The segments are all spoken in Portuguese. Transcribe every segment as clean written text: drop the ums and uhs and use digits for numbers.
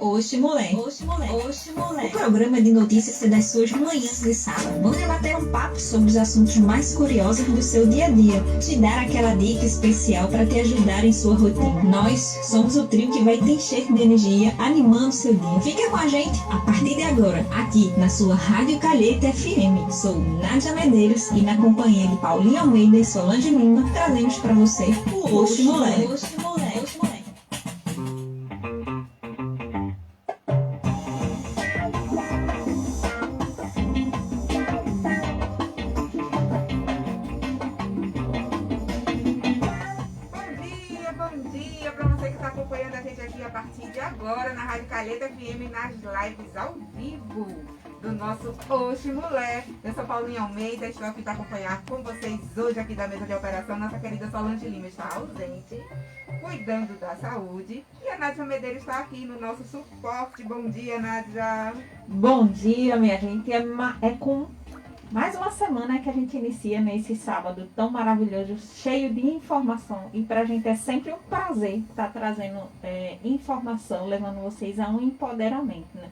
Oxe, moleque. Oxe, moleque. Oxe, moleque. O programa de notícias das suas manhãs de sábado. Vamos debater um papo sobre os assuntos mais curiosos do seu dia a dia. Te dar aquela dica especial para te ajudar em sua rotina. Nós somos o trio que vai te encher de energia, animando seu dia. Fica com a gente a partir de agora, aqui na sua Rádio Calheta FM. Sou Nádia Medeiros e na companhia de Paulinho Almeida e Solange Lima, trazemos para você o Oxe, moleque. Oxe, moleque. Oxe, moleque. Acompanhando a gente aqui a partir de agora na Rádio Calheta FM, nas lives ao vivo do nosso Oxe Mulher. Eu sou Paulinho Almeida, estou aqui para acompanhar com vocês hoje aqui da mesa de operação. Nossa querida Solange Lima está ausente, cuidando da saúde, e a Nádia Medeiros está aqui no nosso suporte. Bom dia, Nádia. Bom dia, minha gente. É com mais uma semana que a gente inicia nesse sábado tão maravilhoso, cheio de informação. E pra gente é sempre um prazer estar trazendo informação, levando vocês a um empoderamento, né?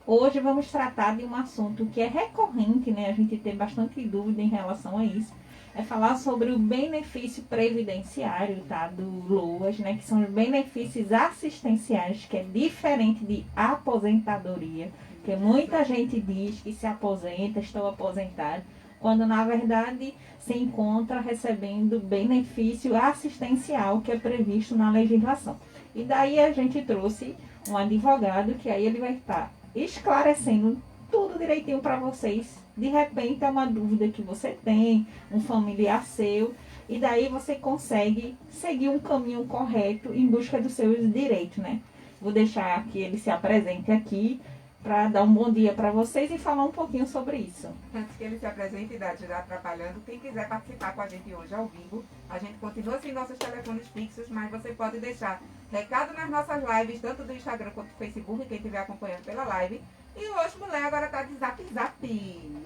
Hoje vamos tratar de um assunto que é recorrente, né? A gente tem bastante dúvida em relação a isso. É falar sobre o benefício previdenciário, tá? Do LOAS, né? Que são os benefícios assistenciais, que é diferente de aposentadoria. Porque muita gente diz que se aposenta, estou aposentado, quando na verdade se encontra recebendo benefício assistencial que é previsto na legislação. E daí a gente trouxe um advogado que aí ele vai estar esclarecendo tudo direitinho para vocês. De repente é uma dúvida que você tem, um familiar seu, e daí você consegue seguir um caminho correto em busca dos seus direitos, né? Vou deixar que ele se apresente aqui para dar um bom dia para vocês e falar um pouquinho sobre isso. Antes que ele se apresente e já atrapalhando, quem quiser participar com a gente hoje ao vivo, a gente continua sem nossos telefones fixos, mas você pode deixar recado nas nossas lives, tanto do Instagram quanto do Facebook, quem estiver acompanhando pela live. E hoje, mulher, agora tá de zap.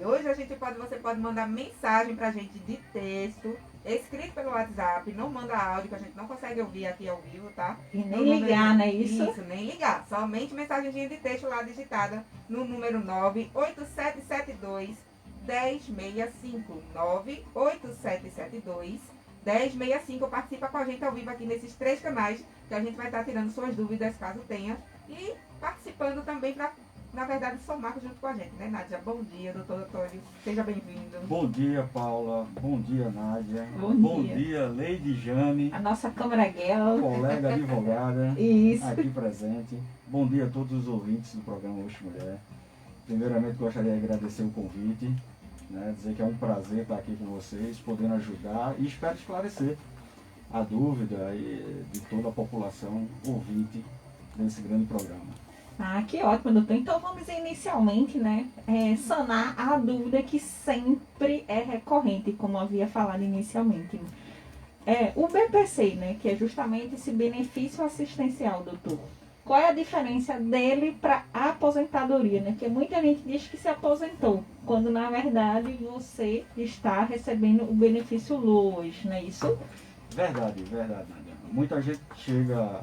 Hoje você pode mandar mensagem pra gente de texto, escrito pelo WhatsApp, não manda áudio, que a gente não consegue ouvir aqui ao vivo, tá? E nem ligar, não é isso? Isso, nem ligar. Somente mensagenzinha de texto lá digitada no número 98772 1065. 98772 1065. Participa com a gente ao vivo aqui nesses 3 canais, que a gente vai estar tirando suas dúvidas, caso tenha. E participando também para, na verdade, somar junto com a gente, né, Nádia? Bom dia, doutor Antônio. Seja bem-vindo. Bom dia, Paula. Bom dia, Nádia. Bom dia, Lady Jane. A nossa câmera girl. Colega advogada. Isso. Aqui presente. Bom dia a todos os ouvintes do programa Oxe Mulher. Primeiramente, gostaria de agradecer o convite, né, dizer que é um prazer estar aqui com vocês, podendo ajudar e espero esclarecer a dúvida de toda a população ouvinte desse grande programa. Ah, que ótimo, doutor. Então vamos inicialmente, né, sanar a dúvida que sempre é recorrente, como havia falado inicialmente. O BPC, né, que é justamente esse benefício assistencial, doutor. Qual é a diferença dele para a aposentadoria, né? Porque muita gente diz que se aposentou, quando na verdade você está recebendo o benefício LOAS, não é isso? Verdade, Nádia. Muita gente chega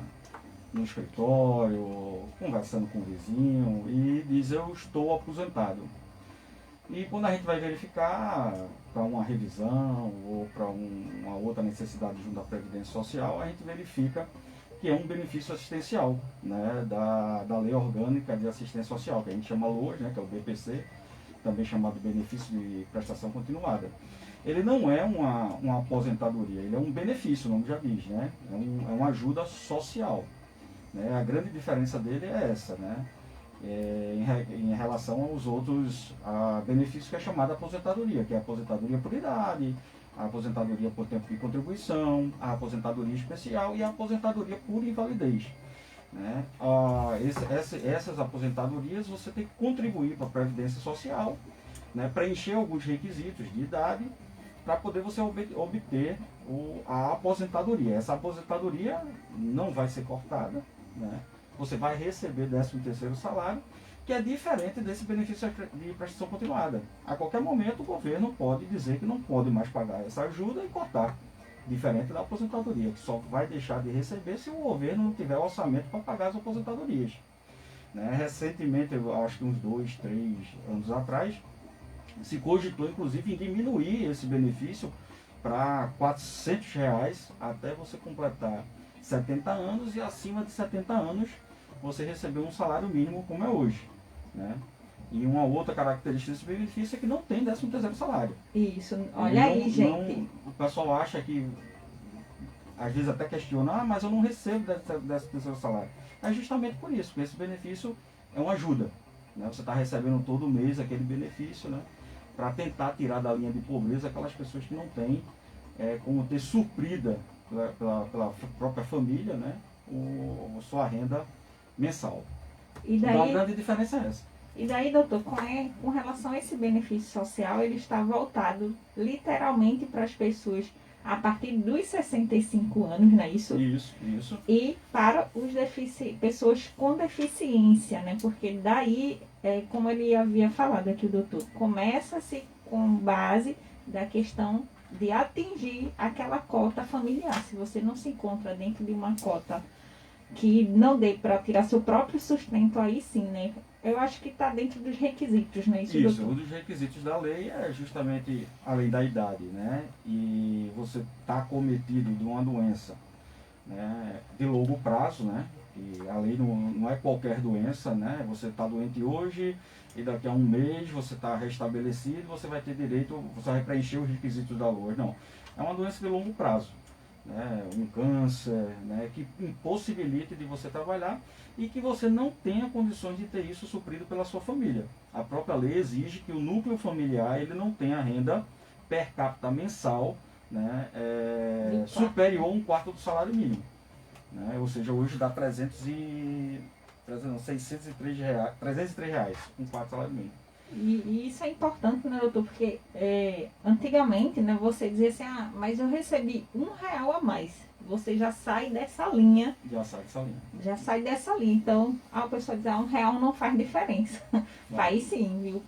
no escritório, conversando com o vizinho e diz: eu estou aposentado. E quando a gente vai verificar para uma revisão ou para uma outra necessidade junto à Previdência Social, a gente verifica que é um benefício assistencial, né, da Lei Orgânica de Assistência Social, que a gente chama LOAS, né, que é o BPC, também chamado Benefício de Prestação Continuada. Ele não é uma aposentadoria, ele é um benefício, o nome já diz, né, é uma ajuda social. Né? A grande diferença dele é essa, né? Em relação aos outros benefícios que é chamada aposentadoria, que é a aposentadoria por idade, a aposentadoria por tempo de contribuição, a aposentadoria especial e a aposentadoria por invalidez. Né? Essas aposentadorias você tem que contribuir para a Previdência Social, né? Preencher alguns requisitos de idade para poder você obter a aposentadoria. Essa aposentadoria não vai ser cortada, né? Você vai receber 13º salário, que é diferente desse benefício de prestação continuada. A qualquer momento o governo pode dizer que não pode mais pagar essa ajuda e cortar, diferente da aposentadoria, que só vai deixar de receber se o governo não tiver orçamento para pagar as aposentadorias. Né? Recentemente, eu acho que uns 2, 3 anos atrás, se cogitou inclusive em diminuir esse benefício para R$ 400 até você completar 70 anos, e acima de 70 anos você receber um salário mínimo como é hoje. Né? E uma outra característica desse benefício é que não tem 13º salário. Isso, olha aí, gente. O pessoal acha que, às vezes até questiona, mas eu não recebo 13º salário. É justamente por isso, porque esse benefício é uma ajuda. Né? Você está recebendo todo mês aquele benefício, né? Para tentar tirar da linha de pobreza aquelas pessoas que não têm como ter suprida pela própria família, né? Sua renda mensal. E Então, a daí, grande diferença é essa. e daí, doutor, com relação a esse benefício social, ele está voltado literalmente para as pessoas a partir dos 65 anos, não é isso? Isso. E para os pessoas com deficiência, né? Porque daí, como ele havia falado aqui, o doutor, começa-se com base da questão de atingir aquela cota familiar. Se você não se encontra dentro de uma cota que não dê para tirar seu próprio sustento, aí sim, né? Eu acho que está dentro dos requisitos, né? Isso, doutor? um dos requisitos da lei é justamente além da idade, né? E você está acometido de uma doença, né, de longo prazo, né? E a lei não é qualquer doença, né? Você está doente hoje e daqui a um mês você está restabelecido, você vai ter direito, você vai preencher os requisitos da lei. Não, é uma doença de longo prazo. Né, um câncer, né, que impossibilite de você trabalhar e que você não tenha condições de ter isso suprido pela sua família. A própria lei exige que o núcleo familiar ele não tenha renda per capita mensal, né, superior a 1/4 do salário mínimo. Né, ou seja, hoje dá R$303, 1/4 do salário mínimo. E isso é importante, né, doutor? Porque antigamente, né, você dizia assim, mas eu recebi R$1 a mais. Você já sai dessa linha. Já sai dessa linha. Então, a pessoa diz, R$1 não faz diferença. Faz sim, viu?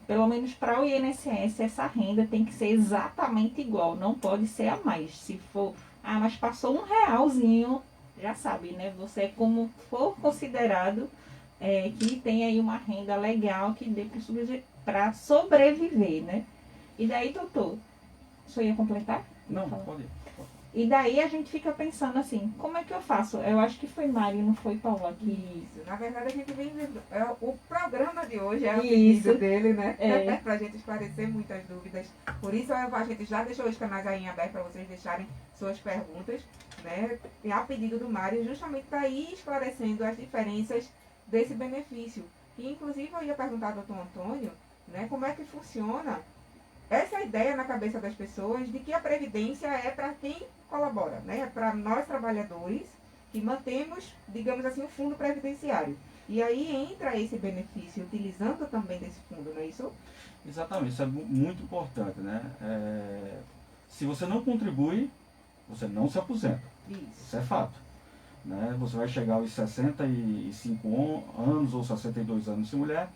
Pelo menos para o INSS, essa renda tem que ser exatamente igual. Não pode ser a mais. Se for, mas passou R$1, já sabe, né? Você como for considerado que tem aí uma renda legal que dê para sobreviver, né? E daí, doutor, o senhor ia completar? Não, pode ir. E daí a gente fica pensando assim, como é que eu faço? Eu acho que foi Mário, não foi Paula que... Isso, na verdade a gente vem vendo, o programa de hoje é o pedido dele, né? Pra gente esclarecer muitas dúvidas. Por isso a gente já deixou os canais aí em aberto para vocês deixarem suas perguntas, né? E a pedido do Mário, justamente para ir esclarecendo as diferenças desse benefício. E inclusive eu ia perguntar ao doutor Antônio, né, como é que funciona essa ideia na cabeça das pessoas de que a Previdência é para quem colabora, né? É para nós trabalhadores que mantemos, digamos assim, o fundo previdenciário. E aí entra esse benefício utilizando também desse fundo, não é isso? Exatamente, isso é muito importante, né? Se você não contribui, você não se aposenta. Isso é fato. Né? Você vai chegar aos 65 anos ou 62 anos se mulher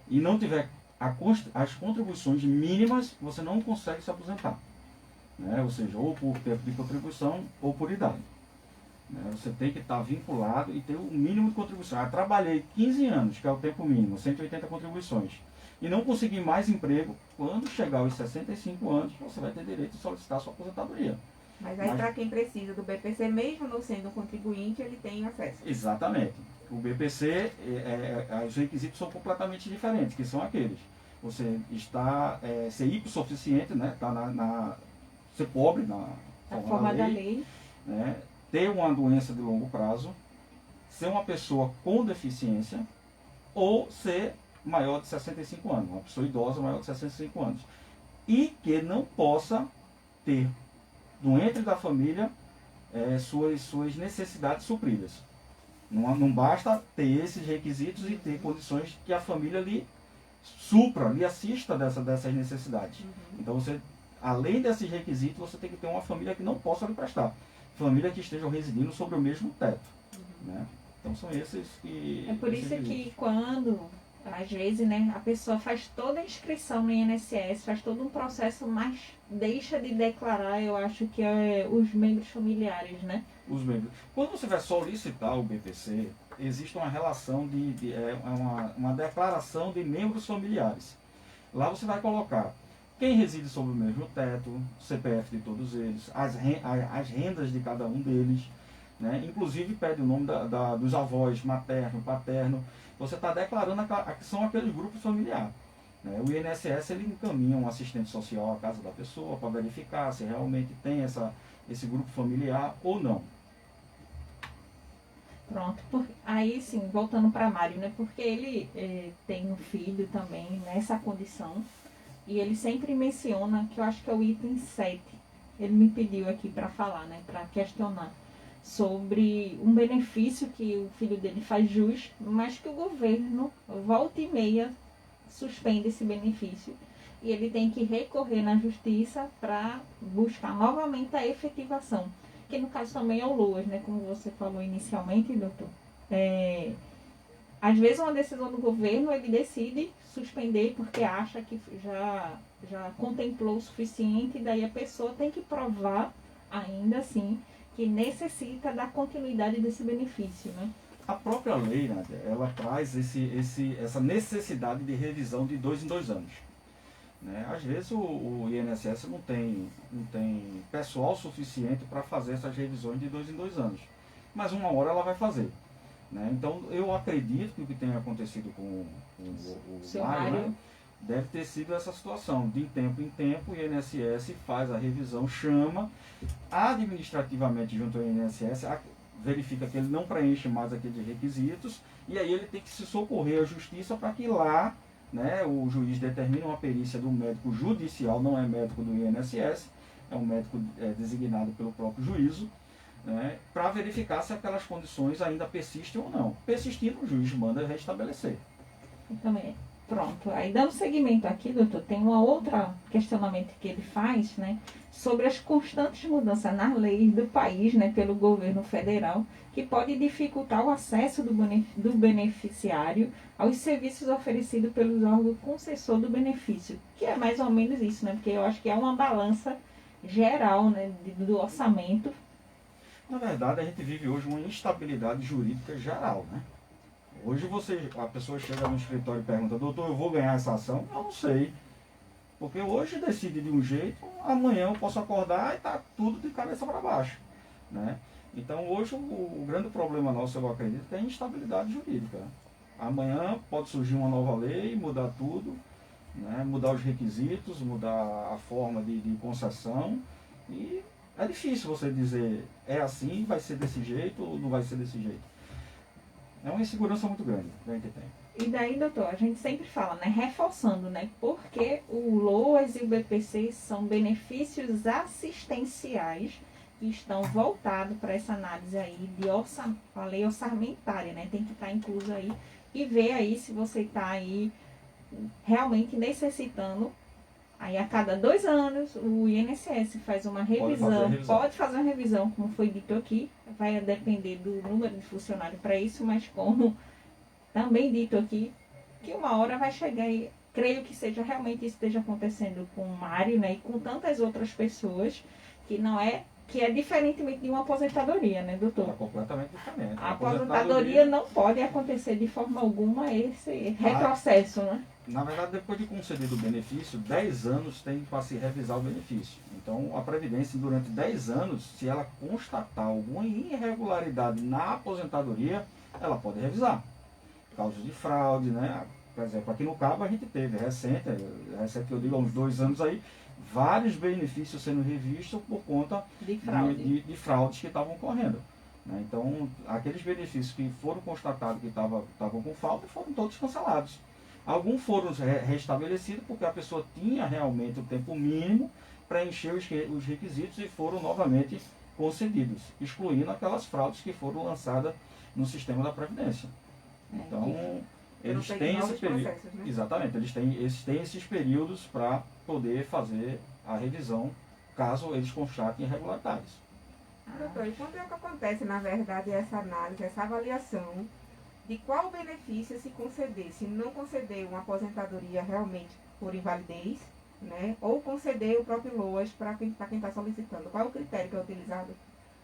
e não tiver as contribuições mínimas, você não consegue se aposentar. Né? Ou seja, ou por tempo de contribuição ou por idade. Né? Você tem que estar vinculado e ter o mínimo de contribuição. Eu trabalhei 15 anos, que é o tempo mínimo, 180 contribuições, e não consegui mais emprego. Quando chegar aos 65 anos, você vai ter direito de solicitar a sua aposentadoria. Mas aí para quem precisa do BPC, mesmo não sendo um contribuinte, ele tem acesso. Exatamente. O BPC, os requisitos são completamente diferentes, que são aqueles. Você ser hipossuficiente, né? Ser pobre na forma da lei. Né? Ter uma doença de longo prazo, ser uma pessoa com deficiência ou ser maior de 65 anos, uma pessoa idosa maior de 65 anos. E que não possa ter doente da família suas necessidades supridas. Não basta ter esses requisitos e ter condições que a família lhe supra, lhe assista dessas necessidades. Então você, além desses requisitos, você tem que ter uma família que não possa lhe prestar. Família que estejam residindo sobre o mesmo teto. Né? Então são esses que... É por isso que quando, às vezes, né, a pessoa faz toda a inscrição no INSS, faz todo um processo, mas deixa de declarar, eu acho que os membros familiares, né? Os membros. Quando você vai solicitar o BPC, existe uma relação uma declaração de membros familiares. Lá você vai colocar quem reside sob o mesmo teto, CPF de todos eles, as rendas de cada um deles, né? Inclusive pede o nome dos avós, materno, paterno. Você está declarando que são aqueles grupos familiares. Né? O INSS ele encaminha um assistente social à casa da pessoa para verificar se realmente tem esse grupo familiar ou não. Pronto, aí sim, voltando para Mário, né? Porque ele tem um filho também nessa condição e ele sempre menciona, que eu acho que é o item 7, ele me pediu aqui para falar, né? Para questionar sobre um benefício que o filho dele faz jus, mas que o governo volta e meia suspende esse benefício e ele tem que recorrer na justiça para buscar novamente a efetivação, que no caso também é o LOAS, né, como você falou inicialmente, doutor. Às vezes uma decisão do governo ele decide suspender porque acha que já contemplou o suficiente e daí a pessoa tem que provar ainda assim que necessita da continuidade desse benefício, né? A própria lei, Nádia, ela traz essa necessidade de revisão de 2 em 2 anos. Né? Às vezes o INSS não tem pessoal suficiente para fazer essas revisões de 2 em 2 anos. Mas uma hora ela vai fazer. Né? Então eu acredito que o que tem acontecido com o Mário, né, deve ter sido essa situação. De tempo em tempo o INSS faz a revisão, chama administrativamente junto ao INSS, verifica que ele não preenche mais aqueles requisitos e aí ele tem que se socorrer à justiça para que lá, né, o juiz determine uma perícia do médico judicial, não é médico do INSS, é um médico designado pelo próprio juízo, né, para verificar se aquelas condições ainda persistem ou não. Persistindo, o juiz manda restabelecer. Também. Pronto. Aí dando seguimento aqui, doutor, tem uma outra questionamento que ele faz, né, sobre as constantes mudanças nas leis do país, né, pelo governo federal, que pode dificultar o acesso do beneficiário aos serviços oferecidos pelos órgãos concessor do benefício, que é mais ou menos isso, né, porque eu acho que é uma balança geral, né, do orçamento. Na verdade, a gente vive hoje uma instabilidade jurídica geral, né? Hoje a pessoa chega no escritório e pergunta, doutor, eu vou ganhar essa ação? Eu não sei. Porque hoje decide de um jeito, amanhã eu posso acordar e está tudo de cabeça para baixo. Né? Então hoje o grande problema nosso, eu acredito, é a instabilidade jurídica. Amanhã pode surgir uma nova lei, mudar tudo, né? Mudar os requisitos, mudar a forma de concessão. E é difícil você dizer, é assim, vai ser desse jeito ou não vai ser desse jeito. É uma insegurança muito grande que a gente tem. E daí, doutor, a gente sempre fala, né, reforçando, né, porque o LOAS e o BPC são benefícios assistenciais que estão voltados para essa análise aí de a lei orçamentária, né, tem que estar incluso aí e ver aí se você está aí realmente necessitando. Aí a cada 2 anos o INSS faz uma revisão, pode fazer uma revisão, como foi dito aqui, vai depender do número de funcionários para isso, mas como também dito aqui, que uma hora vai chegar e creio que seja realmente isso que esteja acontecendo com o Mário, né, e com tantas outras pessoas, que é diferentemente de uma aposentadoria, né, doutor? É completamente diferente. A aposentadoria não pode acontecer de forma alguma esse retrocesso, né? Na verdade, depois de concedido o benefício, 10 anos tem para se revisar o benefício. Então, a Previdência, durante 10 anos, se ela constatar alguma irregularidade na aposentadoria, ela pode revisar. Causas de fraude, né? Por exemplo, aqui no Cabo a gente teve recente que eu digo, há uns 2 anos aí, vários benefícios sendo revistos por conta de fraudes que estavam ocorrendo. Né? Então, aqueles benefícios que foram constatados que estavam com falta foram todos cancelados. Alguns foram restabelecidos porque a pessoa tinha realmente o tempo mínimo para encher os requisitos e foram novamente concedidos, excluindo aquelas fraudes que foram lançadas no sistema da Previdência. Então, eles têm esse período. Né? Exatamente, eles têm esses períodos para poder fazer a revisão, caso eles constatem irregularidades. Doutor, e quando é que acontece, na verdade, essa análise, essa avaliação de qual benefício se conceder, se não conceder uma aposentadoria realmente por invalidez, né, ou conceder o próprio LOAS para quem está solicitando? Qual é o critério que é utilizado?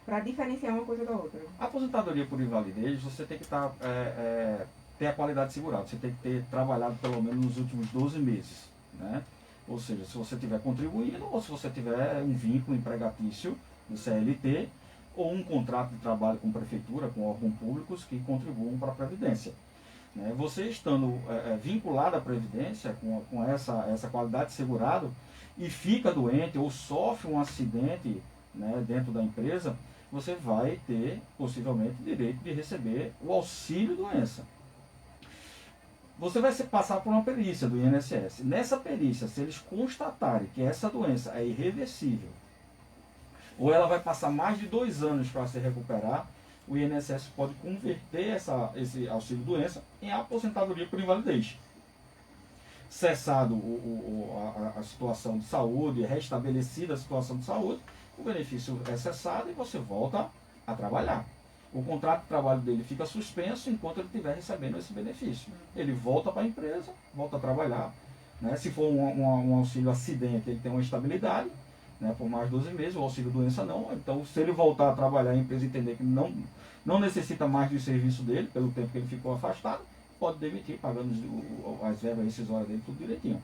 Para diferenciar uma coisa da outra. A aposentadoria por invalidez, você tem que ter a qualidade segurada. Você tem que ter trabalhado pelo menos nos últimos 12 meses. Né? Ou seja, se você tiver contribuído ou se você tiver um vínculo empregatício do CLT ou um contrato de trabalho com prefeitura, com órgãos públicos que contribuam para a Previdência. Né? Você estando vinculado à Previdência com essa qualidade segurada e fica doente ou sofre um acidente, né, dentro da empresa, você vai ter possivelmente direito de receber o auxílio doença. Você vai passar por uma perícia do INSS. Nessa perícia, se eles constatarem que essa doença é irreversível, ou ela vai passar mais de 2 anos para se recuperar, o INSS pode converter esse auxílio doença em aposentadoria por invalidez. Cessado a situação de saúde, restabelecida a situação de saúde, o benefício é cessado e você volta a trabalhar. O contrato de trabalho dele fica suspenso enquanto ele estiver recebendo esse benefício. Ele volta para a empresa, volta a trabalhar. Né? Se for um auxílio acidente, ele tem uma estabilidade, né, por mais 12 meses, o auxílio doença não. Então, se ele voltar a trabalhar, a empresa entender que não necessita mais do serviço dele, pelo tempo que ele ficou afastado, pode demitir, pagando as verbas rescisórias dele tudo direitinho.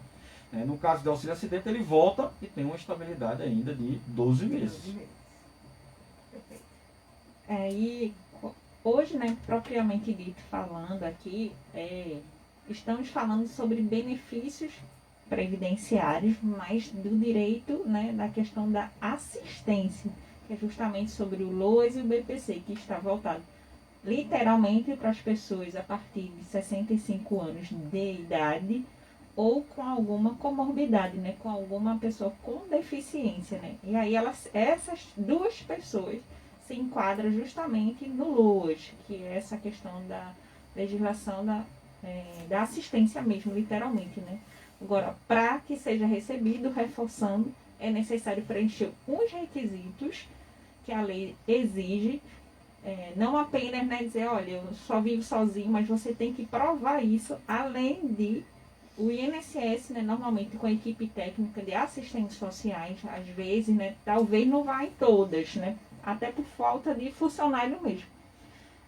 No caso de auxílio acidente, ele volta e tem uma estabilidade ainda de 12 meses. Perfeito. E hoje, né, propriamente dito, falando aqui, estamos falando sobre benefícios previdenciários, mas do direito, né, da questão da assistência, que é justamente sobre o LOAS e o BPC, que está voltado literalmente para as pessoas a partir de 65 anos de idade ou com alguma comorbidade, né, com alguma pessoa com deficiência, né? E aí essas duas pessoas se enquadram justamente no LOAS, que é essa questão da legislação da assistência mesmo, literalmente, né? Agora, para que seja recebido, reforçando, é necessário preencher uns requisitos que a lei exige, não apenas, né, dizer, olha, eu só vivo sozinho, mas você tem que provar isso, além de o INSS, né, normalmente com a equipe técnica de assistentes sociais, às vezes, né, talvez não vá em todas, né, até por falta de funcionário mesmo.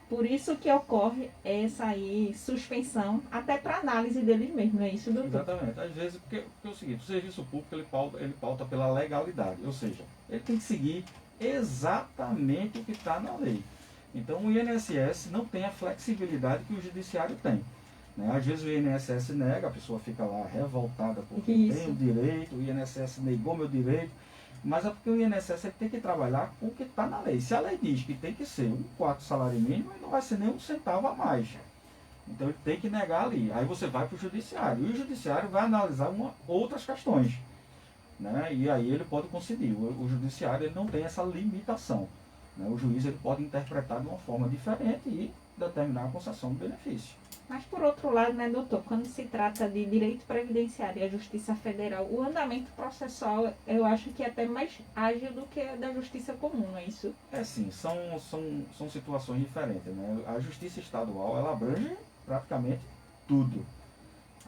Por isso que ocorre essa aí suspensão, até para análise deles mesmo, não é isso, doutor? Exatamente. Às vezes, porque é o seguinte, o serviço público ele pauta pela legalidade, ou seja, ele tem que seguir exatamente o que está na lei. Então o INSS não tem a flexibilidade que o judiciário tem. Né? Às vezes o INSS nega, a pessoa fica lá revoltada porque tem o direito, o INSS negou meu direito, mas é porque o INSS tem que trabalhar com o que está na lei. Se a lei diz que tem que ser 1/4 salário mínimo, ele não vai ser nem 1 centavo a mais. Então ele tem que negar ali. Aí você vai para o judiciário. E o judiciário vai analisar outras questões. Né? E aí ele pode conceder. O judiciário ele não tem essa limitação. Né? O juiz ele pode interpretar de uma forma diferente e determinar a concessão do benefício. Mas, por outro lado, né, doutor, quando se trata de direito previdenciário e a Justiça Federal, o andamento processual, eu acho que é até mais ágil do que a da Justiça comum, não é isso? Sim, são situações diferentes. Né? A Justiça Estadual, ela abrange praticamente tudo.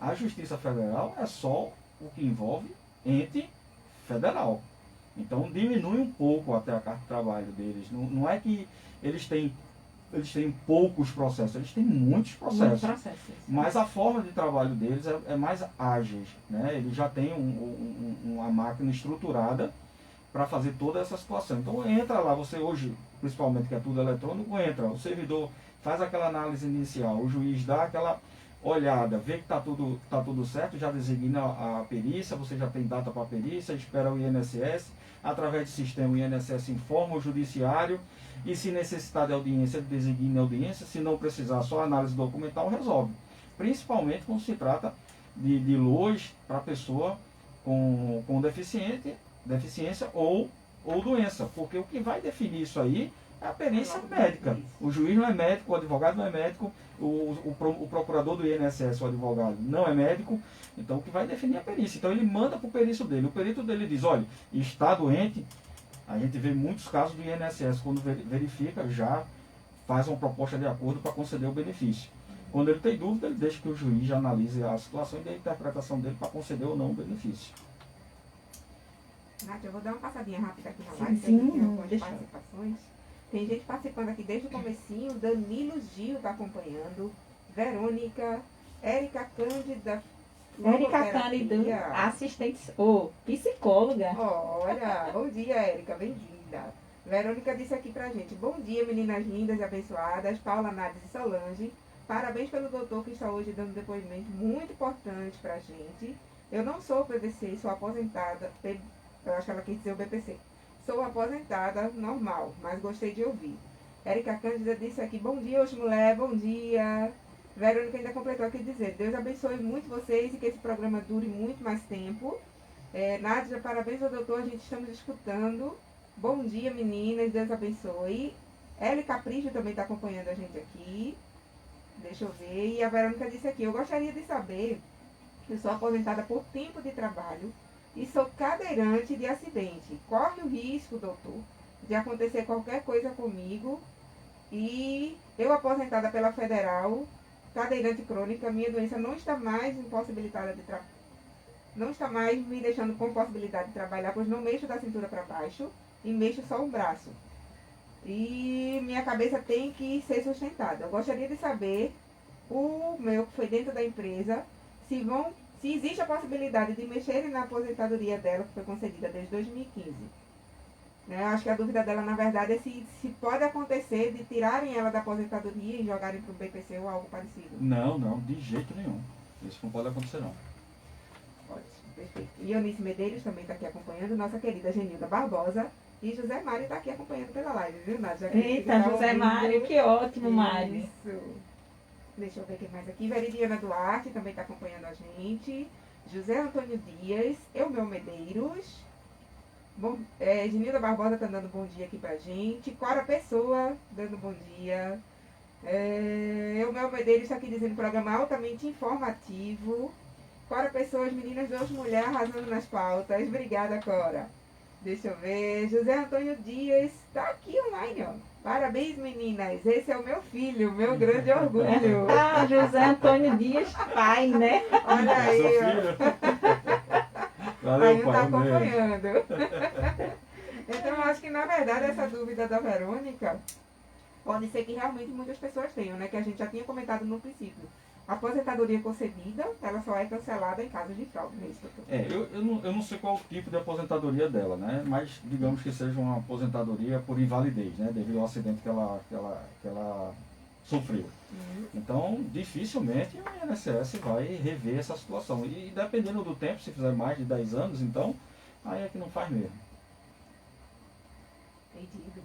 A Justiça Federal é só o que envolve ente federal. Então, diminui um pouco até a carga de trabalho deles. Não é que eles têm poucos processos, eles têm muitos processos. Mas a forma de trabalho deles é mais ágil. Né? Eles já têm uma máquina estruturada para fazer toda essa situação. Então entra lá, você hoje, principalmente que é tudo eletrônico, entra, o servidor faz aquela análise inicial, o juiz dá aquela olhada, vê que está tudo certo, já designa a perícia, você já tem data para a perícia, espera o INSS, através do sistema o INSS informa o judiciário, e se necessitar de audiência, ele designa a audiência, se não precisar, só análise documental resolve. Principalmente quando se trata de LOAS para pessoa com deficiência ou doença, porque o que vai definir isso aí é a perícia médica. O juiz não é médico, o advogado não é médico, o procurador do INSS, o advogado, não é médico, então o que vai definir é a perícia. Então ele manda para o perito dele. O perito dele diz, olha, está doente. A gente vê muitos casos do INSS, quando verifica, já faz uma proposta de acordo para conceder o benefício. Quando ele tem dúvida, ele deixa que o juiz analise a situação e dê a interpretação dele para conceder ou não o benefício. Nath, eu vou dar uma passadinha rápida aqui na live, Sim, tem algumas deixa participações. Tem gente participando aqui desde o comecinho. Danilo Gil está acompanhando. Verônica, Érica Cândida. Érica Cândida, assistente ou psicóloga. Olha, bom dia, Érica, bem-vinda. Verônica disse aqui pra gente: bom dia, meninas lindas e abençoadas. Paula Nades e Solange. Parabéns pelo doutor que está hoje dando depoimento muito importante pra gente. Eu não sou PVC, sou aposentada. Eu acho que ela quis dizer o BPC. Sou aposentada normal, mas gostei de ouvir. Érica Cândida disse aqui: bom dia, hoje mulher, bom dia. Verônica ainda completou aqui dizendo: Deus abençoe muito vocês e que esse programa dure muito mais tempo. Nádia, parabéns ao doutor, a gente estamos escutando. Bom dia, meninas, Deus abençoe. Eli Capricho também está acompanhando a gente aqui. Deixa eu ver. E a Verônica disse aqui: eu gostaria de saber, eu sou aposentada por tempo de trabalho e sou cadeirante de acidente. Corre o risco, doutor, de acontecer qualquer coisa comigo. E eu, aposentada pela Federal, cadeirante crônica, minha doença não está mais impossibilitada de trabalhar. Não está mais me deixando com possibilidade de trabalhar, pois não mexo da cintura para baixo e mexo só um braço. E minha cabeça tem que ser sustentada. Eu gostaria de saber, o meu que foi dentro da empresa, se existe a possibilidade de mexerem na aposentadoria dela, que foi concedida desde 2015. Eu acho que a dúvida dela, na verdade, é se pode acontecer de tirarem ela da aposentadoria e jogarem para o BPC ou algo parecido. Não, de jeito nenhum. Isso não pode acontecer, não. Ótimo, perfeito. Ionice Medeiros também está aqui acompanhando, nossa querida Genilda Barbosa. E José Mário está aqui acompanhando pela live, viu, Nádia? Eita, José Mário, que ótimo, Mário. Isso. Deixa eu ver quem mais aqui. Veridiana Duarte também está acompanhando a gente. José Antônio Dias, Eumel Medeiros. Bom, Genilda Barbosa está dando bom dia aqui pra gente. Cora Pessoa dando bom dia. Eumel Medeiros está aqui dizendo programa altamente informativo. Cora Pessoa, as meninas de hoje mulher arrasando nas pautas. Obrigada, Cora. Deixa eu ver. José Antônio Dias está aqui online, ó. Parabéns, meninas. Esse é o meu filho, meu grande orgulho. Ah, José Antônio Dias, pai, né? Olha aí, ó. Valeu, Está pai. acompanhando. Então, eu acho que, na verdade, essa dúvida da Verônica pode ser que realmente muitas pessoas tenham, né? Que a gente já tinha comentado no princípio. A aposentadoria concedida, ela só é cancelada em caso de fraude, não é isso, doutor? Eu não sei qual o tipo de aposentadoria dela, né? Mas digamos que seja uma aposentadoria por invalidez, né? Devido ao acidente que ela sofreu. Então, dificilmente o INSS vai rever essa situação. E dependendo do tempo, se fizer mais de 10 anos, então, aí é que não faz mesmo. Entendido.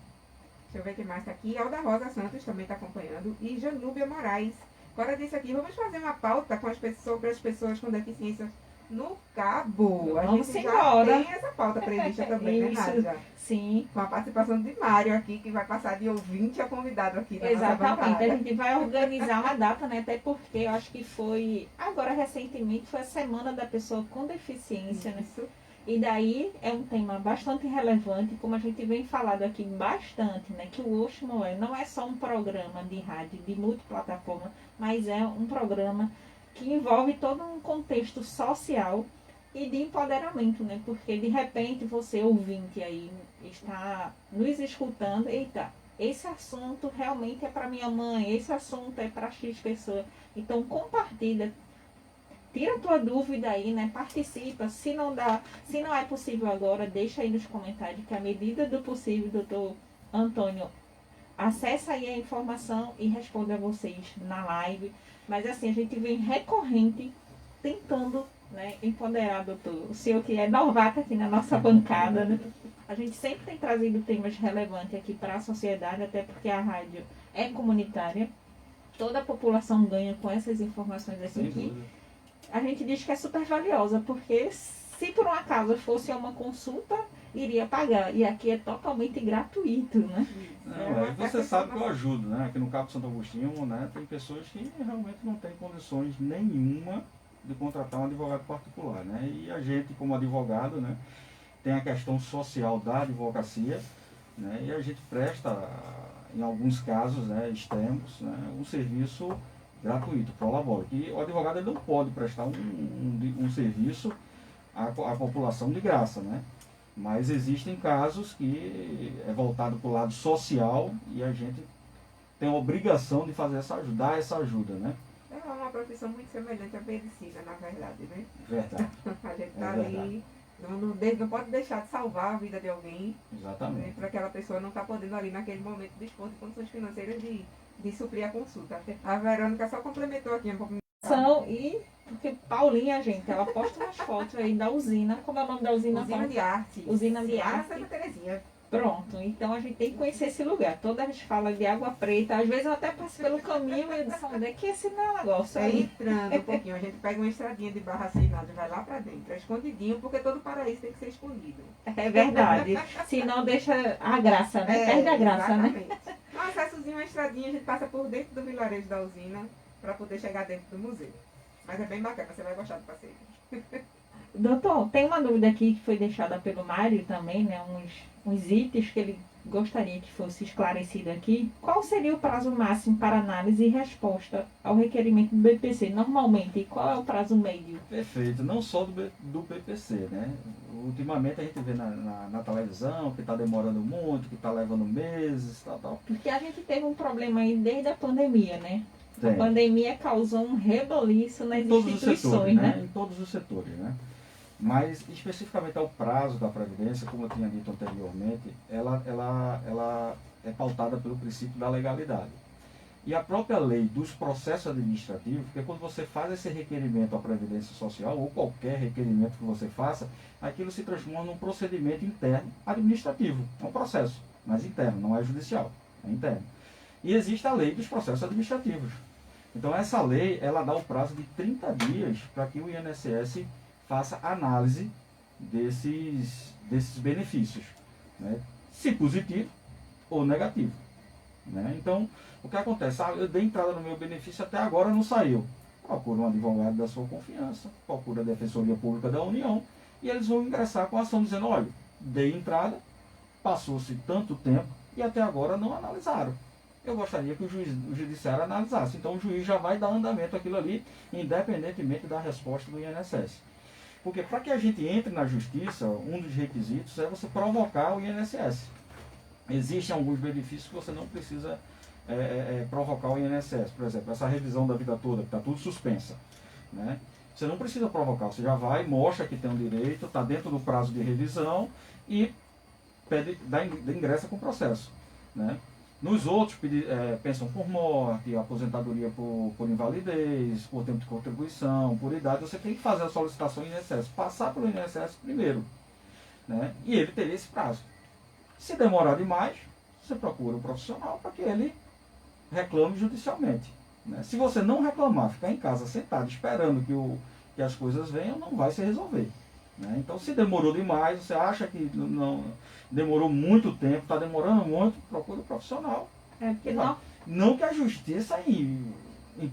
Deixa eu ver quem mais está aqui. Alda Rosa Santos também está acompanhando. E Janúbia Moraes. Agora disse aqui, vamos fazer uma pauta com sobre as pessoas com deficiências no cabo. A Vamos gente embora. já tem essa pauta prevista também, né, Isso. Nádia? Sim. Com a participação de Mário aqui, que vai passar de ouvinte a convidado aqui na nossa Exatamente, bancada. a gente vai organizar uma data, né? Até porque eu acho que foi, agora recentemente, foi a Semana da Pessoa com Deficiência, né? Isso. E daí é um tema bastante relevante, como a gente vem falado aqui bastante, né? Que o Oxmoé não é só um programa de rádio, de multiplataforma, mas é um programa que envolve todo um contexto social e de empoderamento, né? Porque de repente você, ouvinte aí, está nos escutando, eita, esse assunto realmente é para minha mãe, esse assunto é para X pessoa. Então compartilha. Tira a tua dúvida aí, né? Participa. Se não é possível agora, deixa aí nos comentários que à medida do possível, doutor Antônio, acessa aí a informação e responde a vocês na live. Mas assim, a gente vem recorrente tentando, né, empoderar, doutor. O senhor que é novato aqui na nossa bancada, né? A gente sempre tem trazido temas relevantes aqui para a sociedade, até porque a rádio é comunitária. Toda a população ganha com essas informações assim aqui. A gente diz que é super valiosa, porque se por um acaso fosse uma consulta, iria pagar. E aqui é totalmente gratuito, né? Não, você sabe que eu ajudo, né? Aqui no Cabo Santo Agostinho, né? Tem pessoas que realmente não têm condições nenhuma de contratar um advogado particular, né? E a gente, como advogado, né? Tem a questão social da advocacia, né? E a gente presta, em alguns casos, né? Extremos, né? Um serviço gratuito, pro labore. E o advogado ele não pode prestar um serviço à população de graça, né? Mas existem casos que é voltado para o lado social e a gente tem a obrigação de fazer essa ajuda, dar essa ajuda, né? É uma profissão muito semelhante à medicina, na verdade, né? Verdade. A gente tá verdade. ali, não pode deixar de salvar a vida de alguém, Exatamente. né? Para aquela pessoa não estar podendo ali naquele momento dispor de condições financeiras de suprir a consulta. A Verônica só complementou aqui um pouquinho. E porque Paulinha, gente, ela posta umas fotos aí da usina. Como é o nome da usina? Usina de arte. Usina de Lá na arte. Santa Terezinha. Pronto, então a gente tem que conhecer esse lugar. Toda vez fala de Água Preta, às vezes eu até passo pelo caminho e eu disse, onde é que esse negócio É aí? entrando um pouquinho, a gente pega uma estradinha de barra assinada e vai lá pra dentro. É escondidinho, porque todo paraíso tem que ser escondido. É verdade. Senão deixa a graça, né? Perde a graça, né? exatamente. Um acessozinho, uma estradinha, a gente passa por dentro do vilarejo da usina para poder chegar dentro do museu. Mas é bem bacana, você vai gostar do passeio. Doutor, tem uma dúvida aqui que foi deixada pelo Mário também, né? Uns itens que ele gostaria que fosse esclarecido aqui. Qual seria o prazo máximo para análise e resposta ao requerimento do BPC? Normalmente, qual é o prazo médio? Perfeito, não só do PPC, né? Ultimamente a gente vê na televisão que está demorando muito, que está levando meses, tal. Porque a gente teve um problema aí desde a pandemia, né? Tem. A pandemia causou um reboliço nas Em todos os instituições, setores, né? Em todos os setores, né? Mas especificamente ao prazo da Previdência, como eu tinha dito anteriormente, ela é pautada pelo princípio da legalidade. E a própria lei dos processos administrativos, porque quando você faz esse requerimento à Previdência Social, ou qualquer requerimento que você faça, aquilo se transforma num procedimento interno administrativo. É um processo, mas interno, não é judicial, é interno. E existe a lei dos processos administrativos. Então essa lei, ela dá o prazo de 30 dias para que o INSS faça análise desses benefícios, né? Se positivo ou negativo, né? Então, o que acontece? Eu dei entrada no meu benefício, até agora não saiu. Procura um advogado da sua confiança, procura a Defensoria Pública da União, e eles vão ingressar com a ação dizendo, olha, dei entrada, passou-se tanto tempo e até agora não analisaram. Eu gostaria que o judiciário analisasse. Então o juiz já vai dar andamento àquilo ali, independentemente da resposta do INSS. Porque para que a gente entre na justiça, um dos requisitos é você provocar o INSS. Existem alguns benefícios que você não precisa provocar o INSS. Por exemplo, essa revisão da vida toda, que está tudo suspensa, né? Você não precisa provocar, você já vai, mostra que tem um direito, está dentro do prazo de revisão e ingressa com o processo, né? Nos outros, pensão por morte, aposentadoria por invalidez, por tempo de contribuição, por idade, você tem que fazer a solicitação INSS, passar pelo INSS primeiro, né? E ele teria esse prazo. Se demorar demais, você procura um profissional para que ele reclame judicialmente, né? Se você não reclamar, ficar em casa sentado esperando que as coisas venham, não vai se resolver, né? Então, se demorou demais, você acha que não demorou muito tempo, está demorando muito, procura um profissional. Porque Não que a justiça em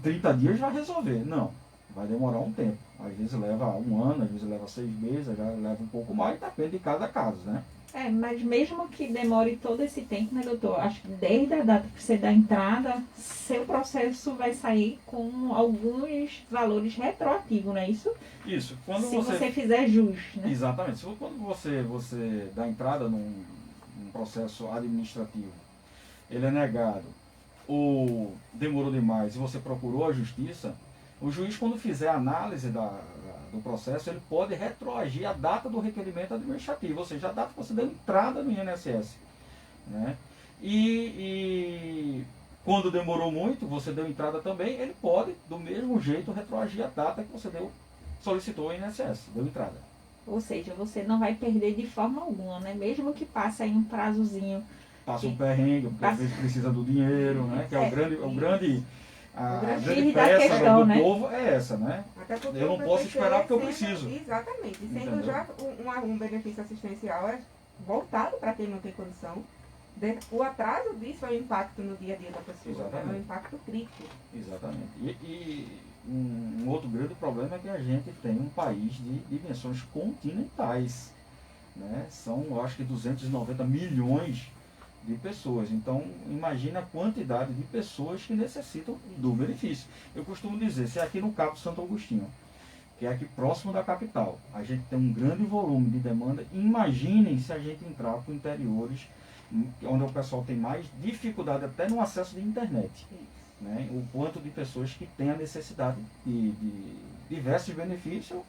30 dias vai resolver, não. Vai demorar um tempo. Às vezes leva um ano, às vezes leva 6 meses, às vezes leva um pouco mais, depende de cada caso, né? mas mesmo que demore todo esse tempo, né, doutor? Acho que desde a data que você dá a entrada, seu processo vai sair com alguns valores retroativos, não é isso? Isso. Se você fizer jus, né? Exatamente. Quando você dá entrada num processo administrativo, ele é negado ou demorou demais e você procurou a justiça, o juiz, quando fizer a análise do processo, ele pode retroagir a data do requerimento administrativo, ou seja, a data que você deu entrada no INSS, né? E quando demorou muito, você deu entrada também, ele pode, do mesmo jeito, retroagir a data que você solicitou o INSS, deu entrada. Ou seja, você não vai perder de forma alguma, né? Mesmo que passe aí um prazozinho. Passa um perrengue, porque às vezes precisa do dinheiro, né? Que é a grande peça do povo é essa, né? Eu não posso esperar porque eu preciso. Exatamente. Sendo já um benefício assistencial voltado para quem não tem condição. O atraso disso é o impacto no dia a dia da pessoa. Exatamente. É um impacto crítico. Exatamente. E um outro grande problema é que a gente tem um país de dimensões continentais, né? São, eu acho que 290 milhões de pessoas. Então, imagina a quantidade de pessoas que necessitam do benefício. Eu costumo dizer, se aqui no Cabo Santo Agostinho que é aqui próximo da capital. A gente tem um grande volume de demanda. Imaginem se a gente entrar para interiores, onde o pessoal tem mais dificuldade até no acesso de internet. Né? O quanto de pessoas que têm a necessidade de diversos benefícios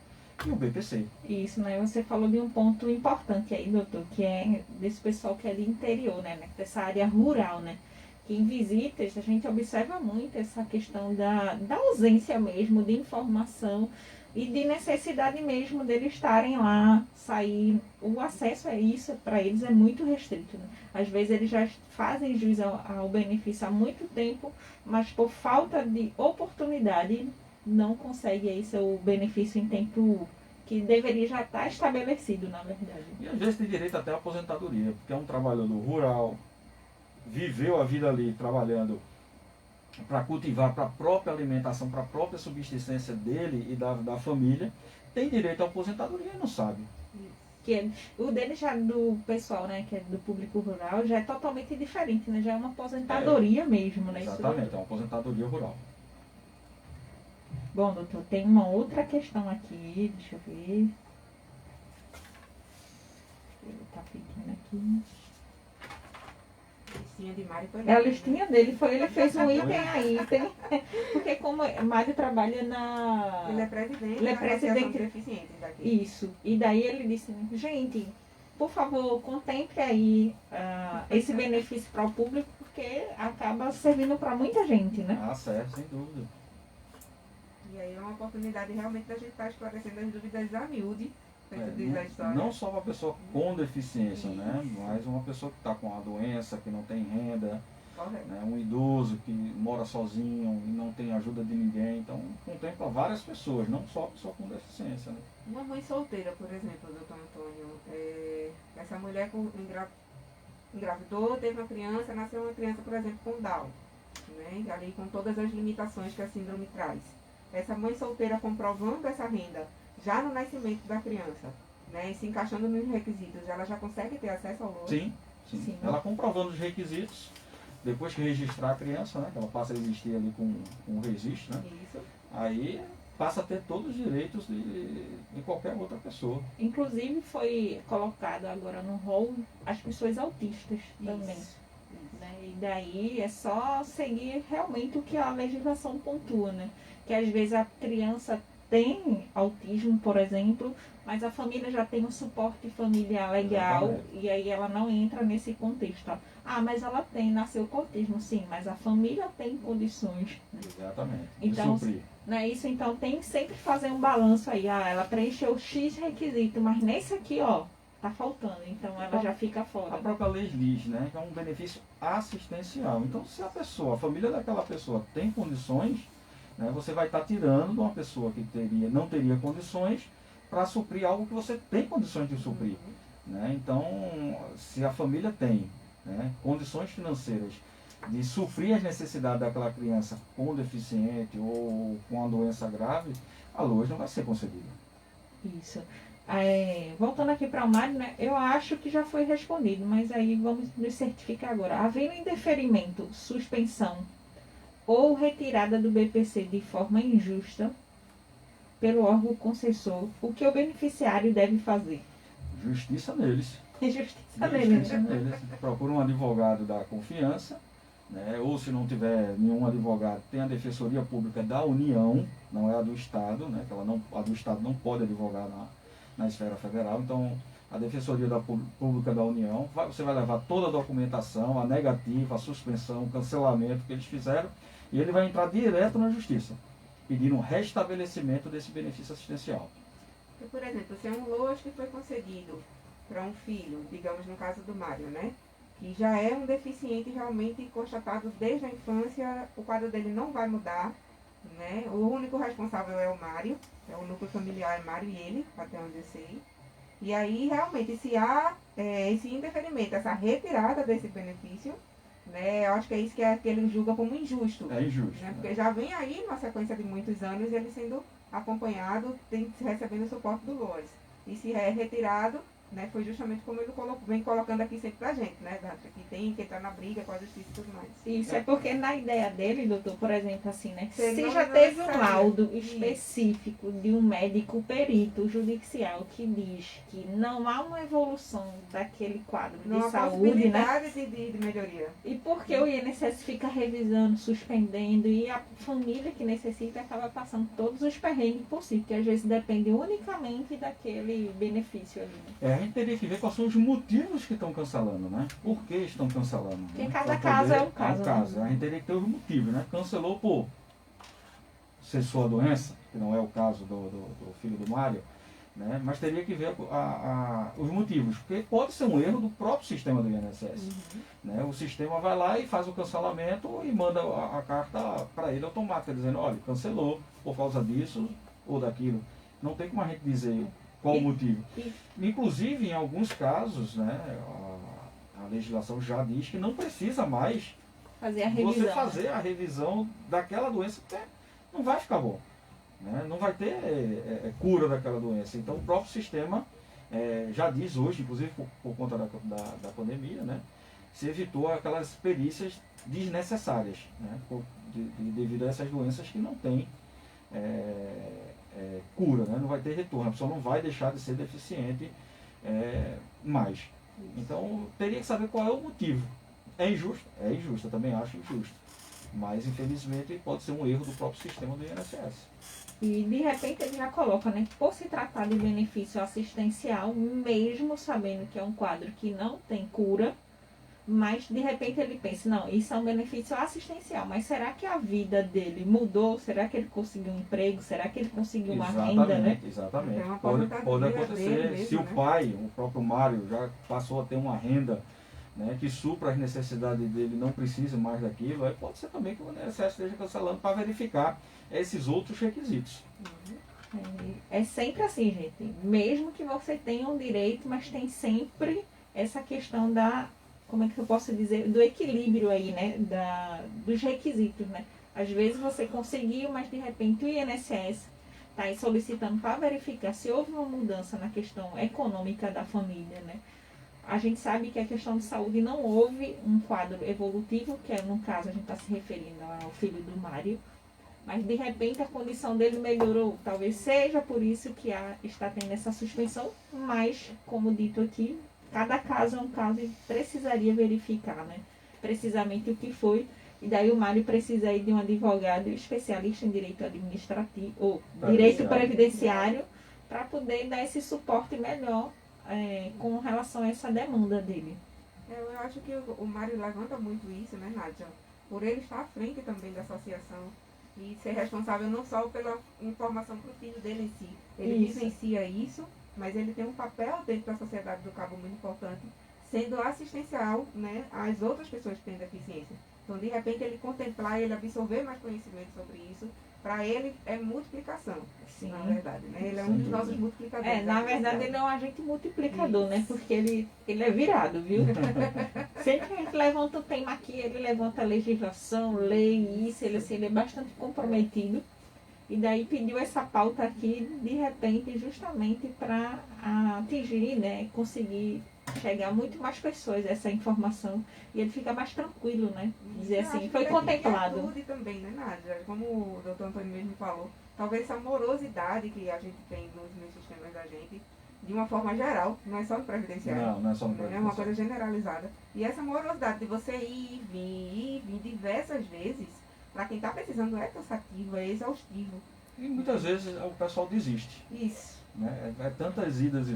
e o BPC. Isso, né? Você falou de um ponto importante aí, doutor, que é desse pessoal que é de interior, né? Dessa área rural, né? Que em visitas a gente observa muito essa questão da ausência mesmo de informação e de necessidade mesmo deles estarem lá, sair. O acesso a isso para eles é muito restrito, né? Às vezes eles já fazem jus ao benefício há muito tempo, mas por falta de oportunidade não consegue aí seu benefício em tempo que deveria já estar estabelecido, na verdade. E às vezes tem direito até à aposentadoria, porque é um trabalhador rural, viveu a vida ali trabalhando para cultivar, para a própria alimentação, para a própria subsistência dele e da família, tem direito à aposentadoria e não sabe. O dele já do pessoal, né, que é do público rural, já é totalmente diferente, né? Já é uma aposentadoria mesmo, né? Exatamente, é uma aposentadoria rural. Bom, doutor, tem uma outra questão aqui, deixa eu ver. Ele tá pedindo aqui. Listinha de Mário foi É a listinha dele, ele fez um item a item, porque como Mário trabalha na... Ele é presidente Ele é da Associação presidente. de Deficientes daqui. Isso, e daí ele disse, gente, por favor, contemple aí esse benefício para o público, porque acaba servindo para muita gente, né? Ah, certo, sem dúvida. E aí é uma oportunidade realmente da gente estar esclarecendo as dúvidas a miúde, feito diz a história. Não só uma pessoa com deficiência, né? Mas uma pessoa que está com uma doença, que não tem renda, Correto. né? Um idoso que mora sozinho e não tem ajuda de ninguém. Então, contempla várias pessoas, não só a pessoa com deficiência, né? Uma mãe solteira, por exemplo, doutor Antônio, essa mulher engravidou, teve uma criança, nasceu uma criança, por exemplo, com Down, né? Ali com todas as limitações que a síndrome traz. Essa mãe solteira comprovando essa renda já no nascimento da criança, né? E se encaixando nos requisitos, ela já consegue ter acesso ao LOAS? Sim. Sim. Ela comprovando os requisitos, depois que registrar a criança, né? Que ela passa a existir ali com um registro, né? Isso. Aí passa a ter todos os direitos de qualquer outra pessoa. Inclusive foi colocado agora no rol as pessoas autistas também. Isso. Né? E daí é só seguir realmente o que a legislação pontua, né? Que às vezes a criança tem autismo, por exemplo, mas a família já tem um suporte familiar legal. Exatamente. E aí ela não entra nesse contexto. Ó. Ah, mas ela nasceu com autismo, sim, mas a família tem condições. Exatamente. Então, de suprir. Né? Isso, então tem que sempre fazer um balanço aí. Ah, ela preencheu X requisito, mas nesse aqui, ó, tá faltando. Então ela já fica A fora. própria lei diz, né, que é um benefício assistencial. Então, se a família daquela pessoa tem condições, né, você vai estar tirando de uma pessoa que não teria condições para suprir algo que você tem condições de suprir. Né? Então, se a família tem, né, condições financeiras de suprir as necessidades daquela criança com deficiente ou com uma doença grave, a LOAS não vai ser concedida. Isso. Voltando aqui para o Mário, né, eu acho que já foi respondido, mas aí vamos nos certificar agora. Havendo indeferimento, suspensão ou retirada do BPC de forma injusta pelo órgão concessor, o que o beneficiário deve fazer? Justiça neles. Justiça nele. Justiça neles. Procura um advogado da confiança, né? Ou se não tiver nenhum advogado, tem a Defensoria Pública da União, não é a do Estado, né? Que a do Estado não pode advogar na esfera federal. Então, a Defensoria Pública da União, você vai levar toda a documentação, a negativa, a suspensão, o cancelamento que eles fizeram, e ele vai entrar direto na Justiça, pedindo um restabelecimento desse benefício assistencial. Porque, por exemplo, se é um LOAS que foi concedido para um filho, digamos no caso do Mário, né? Que já é um deficiente realmente constatado desde a infância, o quadro dele não vai mudar, né? O único responsável é o Mário, o núcleo familiar é Mário e ele, até onde eu sei. E aí, realmente, se há esse indeferimento, essa retirada desse benefício, né? Eu acho que é isso que ele julga como injusto. É injusto. Né? Porque já vem aí, uma sequência de muitos anos, ele sendo acompanhado, recebendo o suporte do LOAS. E se é retirado, né, foi justamente como ele vem colocando aqui sempre pra gente, né, que tem que entrar na briga com a justiça e tudo mais. Isso é porque na ideia dele, doutor, por exemplo, assim, né? Você Se não já teve um necessaria. laudo Isso. específico de um médico perito judicial que diz que não há uma evolução daquele quadro Não de há saúde, né? possibilidade de melhoria. E porque o INSS fica revisando, suspendendo, e a família que necessita acaba passando todos os perrengues possíveis, que às vezes depende unicamente daquele benefício ali, né? A gente teria que ver quais são os motivos que estão cancelando, né? Por que estão cancelando? Porque né? cada Pra caso poder- é um caso, né? A gente teria que ter os motivos, né? Cancelou por cessou a doença, que não é o caso do filho do Mário, né? Mas teria que ver os motivos, porque pode ser um erro do próprio sistema do INSS. Né? O sistema vai lá e faz o cancelamento e manda a carta para ele automática, dizendo, olha, cancelou por causa disso ou daquilo. Não tem como a gente dizer qual o motivo. Inclusive, em alguns casos, né, a legislação já diz que não precisa mais Fazer a revisão. você fazer a revisão daquela doença, porque não vai ficar bom. Né? Não vai ter cura daquela doença. Então, o próprio sistema já diz hoje, inclusive por conta da pandemia, né, se evitou aquelas perícias desnecessárias, né, devido a essas doenças que não têm cura, né, não vai ter retorno, a pessoa não vai deixar de ser deficiente mais. Então, teria que saber qual é o motivo. É injusto? É injusto, eu também acho injusto. Mas, infelizmente, pode ser um erro do próprio sistema do INSS. E de repente ele já coloca, né, que por se tratar de benefício assistencial, mesmo sabendo que é um quadro que não tem cura, mas de repente ele pensa, não, isso é um benefício assistencial, mas será que a vida dele mudou? Será que ele conseguiu um emprego? Será que ele conseguiu uma renda, né? Exatamente. Tem uma Pode aposentadoria acontecer. dele mesmo, Se o né? pai, o próprio Mário, já passou a ter uma renda, né, que supra as necessidades dele, não precisa mais daquilo, aí pode ser também que o INSS esteja cancelando para verificar esses outros requisitos. É sempre assim, gente. Mesmo que você tenha um direito, mas tem sempre essa questão da, como é que eu posso dizer, do equilíbrio aí, né? Dos requisitos, né? Às vezes você conseguiu, mas de repente o INSS está aí solicitando para verificar se houve uma mudança na questão econômica da família, né? A gente sabe que a questão de saúde não houve um quadro evolutivo, que é, no caso a gente está se referindo ao filho do Mário, mas de repente a condição dele melhorou. Talvez seja por isso que está tendo essa suspensão, mas, como dito aqui, cada caso é um caso e precisaria verificar, né, precisamente o que foi. E daí o Mário precisa aí de um advogado especialista em direito administrativo, ou direito previdenciário, para poder dar esse suporte melhor com relação a essa demanda dele. Eu acho que o Mário levanta muito isso, né, Nádia? Por ele estar à frente também da associação e ser responsável não só pela informação para o filho dele em si. Ele Isso. vivencia isso, mas ele tem um papel dentro da sociedade do Cabo muito importante, sendo assistencial, né, às outras pessoas que têm deficiência. Então, de repente, ele contemplar, ele absorver mais conhecimento sobre isso, para ele é multiplicação, Sim. na verdade. Né? Ele é um dos nossos multiplicadores. Na verdade ele é um agente multiplicador, né? Porque ele é virado, viu? Sempre que a gente levanta o tema aqui, ele levanta a legislação, lei, isso, ele é bastante comprometido. E daí pediu essa pauta aqui, de repente, justamente para atingir, né? Conseguir chegar a muito mais pessoas essa informação. E ele fica mais tranquilo, né? Dizer Eu assim, acho foi que contemplado. atitude também, né, Nádia? Como o doutor Antônio mesmo falou, talvez essa morosidade que a gente tem nos sistemas da gente, de uma forma geral, não é só no previdenciário. Não é só no É uma previdenciário. coisa generalizada. E essa morosidade de você ir e vir diversas vezes, para quem está precisando, é cansativo, é exaustivo. E muitas vezes o pessoal desiste. Isso. Né? É tantas idas e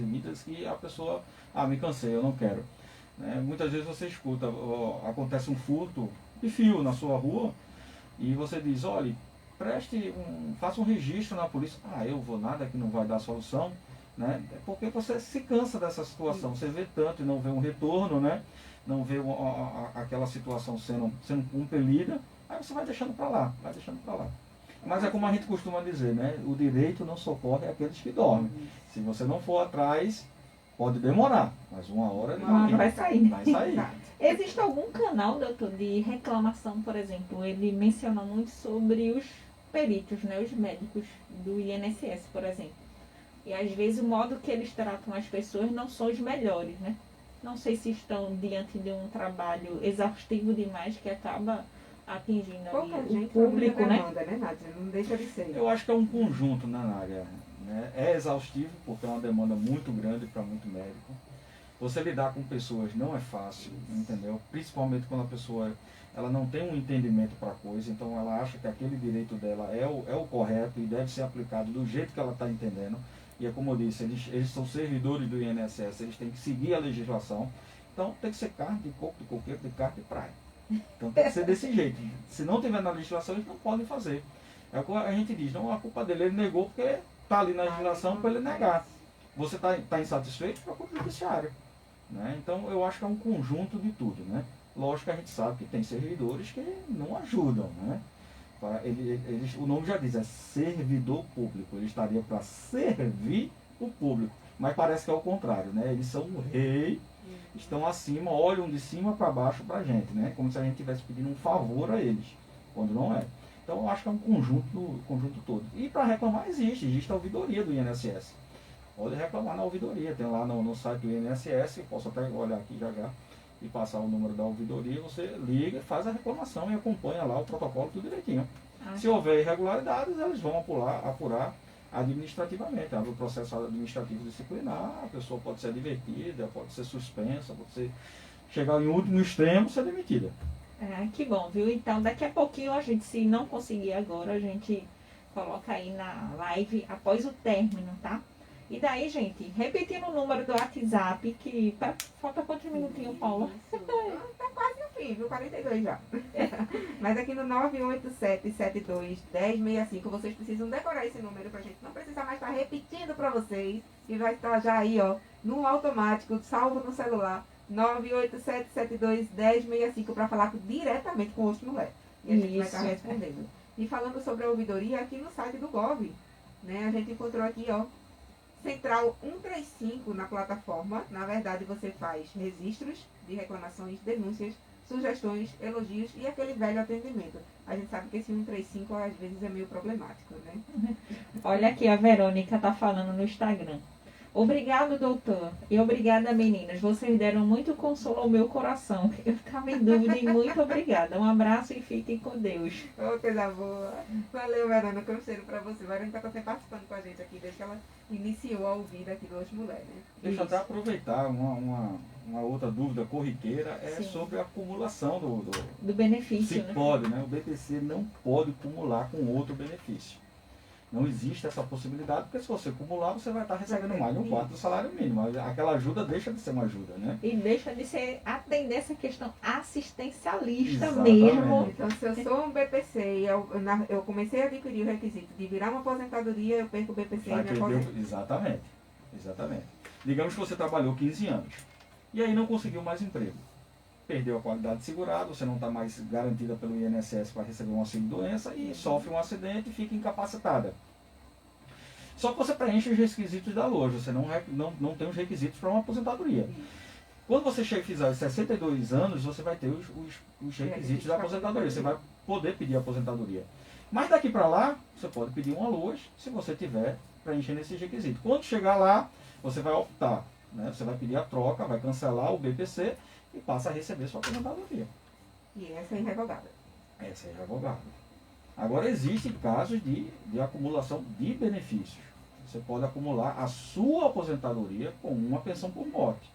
vindas, que a pessoa, me cansei, eu não quero. Né? Muitas vezes você escuta, acontece um furto de fio na sua rua, e você diz, olha, faça um registro na polícia. Eu vou nada, que não vai dar solução. Né? É porque você se cansa dessa situação, você vê tanto e não vê um retorno, né? Não vê aquela situação sendo compelida, aí você vai deixando para lá, Mas é como a gente costuma dizer, né? O direito não socorre aqueles que dormem. Se você não for atrás, pode demorar, mas uma hora ele Vai sair. vai sair. Existe algum canal, doutor, de reclamação, por exemplo? Ele menciona muito sobre os peritos, né, os médicos do INSS, por exemplo. E às vezes o modo que eles tratam as pessoas não são os melhores, né? Não sei se estão diante de um trabalho exaustivo demais que acaba atingindo Pouca ali o gente, público, muita né? demanda, né, Nádia? Não deixa de ser. Eu acho que é um conjunto, né, Nádia? Né? É exaustivo, porque é uma demanda muito grande para muito médico. Você lidar com pessoas não é fácil, entendeu? Principalmente quando a pessoa ela não tem um entendimento para a coisa, então ela acha que aquele direito dela é o correto e deve ser aplicado do jeito que ela está entendendo. E é como eu disse, eles são servidores do INSS, eles têm que seguir a legislação. Então tem que ser carne de coco, de coqueiro, de carne de praia. Então tem que ser desse jeito. Se não tiver na legislação, eles não podem fazer. É o que a gente diz, não, a culpa dele, ele negou porque está ali na legislação para ele negar. Você está insatisfeito, procura o judiciário. Né? Então eu acho que é um conjunto de tudo. Né? Lógico que a gente sabe que tem servidores que não ajudam. Né? O nome já diz, é servidor público. Ele estaria para servir o público. Mas parece que é o contrário. Né? Eles são o rei, estão acima, olham de cima para baixo para a gente. Né? Como se a gente estivesse pedindo um favor a eles, quando não é. Então eu acho que é um conjunto todo. E para reclamar existe a ouvidoria do INSS. Pode reclamar na ouvidoria, tem lá no site do INSS, eu posso até olhar aqui já e passar o número da ouvidoria, você liga, faz a reclamação e acompanha lá o protocolo tudo direitinho. Se houver irregularidades, eles vão apurar administrativamente, abre o processo administrativo disciplinar, a pessoa pode ser advertida, pode ser suspensa, chegar em último extremo, ser demitida. Que bom, viu? Então daqui a pouquinho a gente, se não conseguir agora, a gente coloca aí na live após o término, tá? E daí, gente, repetindo o número do WhatsApp, que falta quantos minutinhos, Paula? Tá quase no fim, viu? 42 já. Mas aqui no 987721065, vocês precisam decorar esse número pra gente não precisar mais estar repetindo pra vocês. E vai estar já aí, ó, no automático, salvo no celular. 987721065 para falar diretamente com o Host Mulher. E a gente vai estar respondendo. E falando sobre a ouvidoria, aqui no site do Gov, né, a gente encontrou aqui, ó, Central 135 na plataforma. Na verdade, você faz registros de reclamações, denúncias, sugestões, elogios e aquele velho atendimento. A gente sabe que esse 135 às vezes é meio problemático, né? Olha aqui, a Verônica tá falando no Instagram. Obrigado, doutor. E obrigada, meninas. Vocês deram muito consolo ao meu coração. Eu estava em dúvida e muito obrigada. Um abraço e fiquem com Deus. Ô, coisa boa. Valeu, Verônica. Um cheiro pra você. Verônica tá sempre participando com a gente aqui, desde que ela iniciou a ouvir aqui do Hoje Mulher, né? Deixa eu até aproveitar uma outra dúvida corriqueira, sobre a acumulação do benefício. Se né? pode, né? O BPC não pode acumular com outro benefício. Não existe essa possibilidade, porque se você acumular, você vai estar recebendo mais de um quarto do salário mínimo. Aquela ajuda deixa de ser uma ajuda, né? E deixa de atender essa questão assistencialista Exatamente. mesmo. Então, se eu sou um BPC e eu comecei a adquirir o requisito de virar uma aposentadoria, eu perco o BPC e me aposento. Exatamente. Digamos que você trabalhou 15 anos e aí não conseguiu mais emprego. Perdeu a qualidade de segurado, você não está mais garantida pelo INSS para receber um auxílio-doença e sofre um acidente e fica incapacitada. Só que você preenche os requisitos da loja, você não tem os requisitos para uma aposentadoria. Quando você fizer os 62 anos, você vai ter os requisitos da aposentadoria, você vai poder pedir a aposentadoria. Mas daqui para lá, você pode pedir uma loja se você tiver preenchendo esses requisitos. Quando chegar lá, você vai optar, né? Você vai pedir a troca, vai cancelar o BPC e passa a receber sua aposentadoria. E essa é irrevogada. Essa é irrevogada. Agora, existem casos de acumulação de benefícios. Você pode acumular a sua aposentadoria com uma pensão por morte.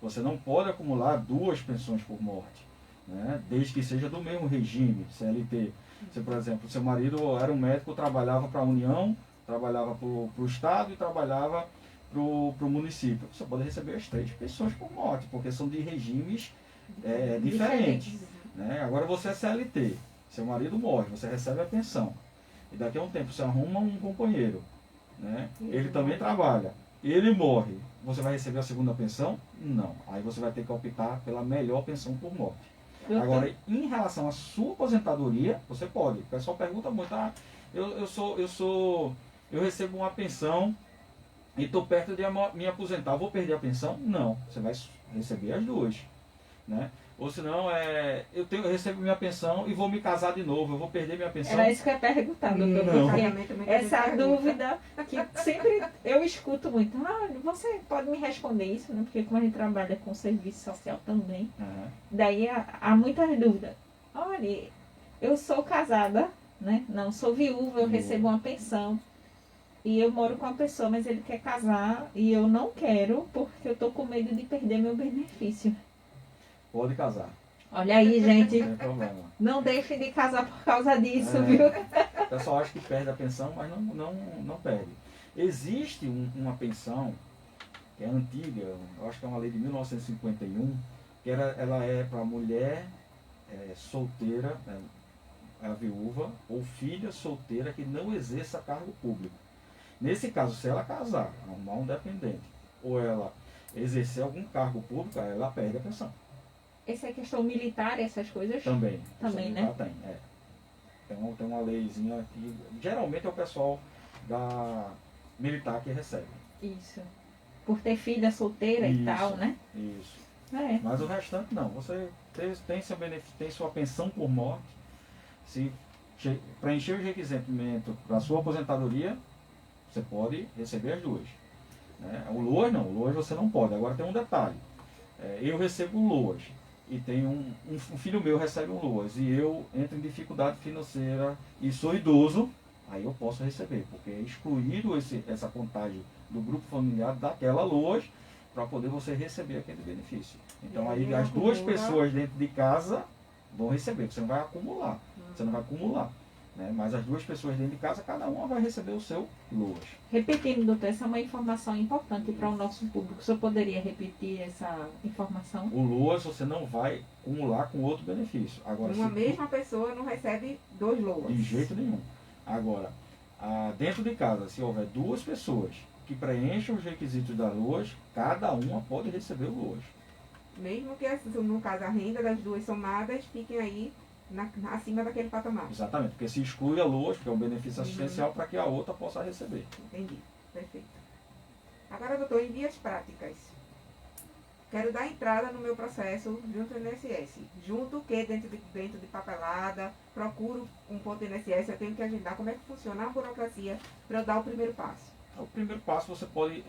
Você não pode acumular 2 pensões por morte, né? Desde que seja do mesmo regime, CLT. Se, por exemplo, seu marido era um médico, trabalhava para a União, trabalhava para o Estado e trabalhava para o município. Você pode receber as 3 pensões por morte, porque são de regimes diferentes. Né? Agora você é CLT, seu marido morre, você recebe a pensão. E daqui a um tempo você arruma um companheiro, né? Ele também trabalha, ele morre. Você vai receber a segunda pensão? Não. Aí você vai ter que optar pela melhor pensão por morte. Agora, em relação à sua aposentadoria, você pode. O pessoal pergunta muito, eu recebo uma pensão e estou perto de me aposentar, vou perder a pensão? Não, você vai receber as 2. Né? Ou senão, eu recebo minha pensão e vou me casar de novo, eu vou perder minha pensão. Era isso que eu ia perguntar, doutor. Não. Porque essa dúvida que sempre eu escuto muito. Você pode me responder isso, né? Porque como a gente trabalha com serviço social também, daí há muitas dúvidas. Olha, eu sou casada, né? Não, sou viúva, eu recebo uma pensão. E eu moro com a pessoa, mas ele quer casar e eu não quero porque eu tô com medo de perder meu benefício. Pode casar. Olha aí, gente. Sem problema. Não deixem de casar por causa disso, viu? O pessoal acha que perde a pensão, mas não perde. Existe uma pensão que é antiga, eu acho que é uma lei de 1951, que ela é para mulher solteira, a viúva, ou filha solteira que não exerça cargo público. Nesse caso, se ela casar, arrumar um dependente, ou ela exercer algum cargo público, ela perde a pensão. Essa é questão militar, essas coisas? Também, né? Tem uma leizinha que geralmente é o pessoal da militar que recebe. Isso. Por ter filha solteira e tal, né? Isso. Mas o restante não. Você tem seu benefício, tem sua pensão por morte. Se preencher os requisitos para a sua aposentadoria, você pode receber as duas. Né? O LOAS não, o LOAS você não pode. Agora tem um detalhe. Eu recebo o LOAS e tem um filho meu recebe um LOAS e eu entro em dificuldade financeira e sou idoso, aí eu posso receber, porque é excluído essa contagem do grupo familiar daquela LOAS para poder você receber aquele benefício. Então aí as duas pessoas dentro de casa vão receber, você não vai acumular. Você não vai acumular. Né? Mas as duas pessoas dentro de casa, cada uma vai receber o seu LOAS. Repetindo, doutor, essa é uma informação importante para o nosso público. O senhor poderia repetir essa informação? O LOAS você não vai acumular com outro benefício. Agora, uma mesma pessoa não recebe 2 LOAS. De jeito nenhum. Agora, dentro de casa, se houver duas pessoas que preencham os requisitos da LOAS, cada uma pode receber o LOAS. Mesmo que, no caso, a renda das duas somadas fiquem aí acima daquele patamar. Exatamente, porque se exclui a LOAS, que é um benefício assistencial, para que a outra possa receber. Entendi, perfeito. Agora, doutor, em vias práticas, quero dar entrada no meu processo junto ao INSS. Junto que dentro de papelada, procuro um ponto do INSS, eu tenho que agendar como é que funciona a burocracia para eu dar o primeiro passo. O primeiro passo você pode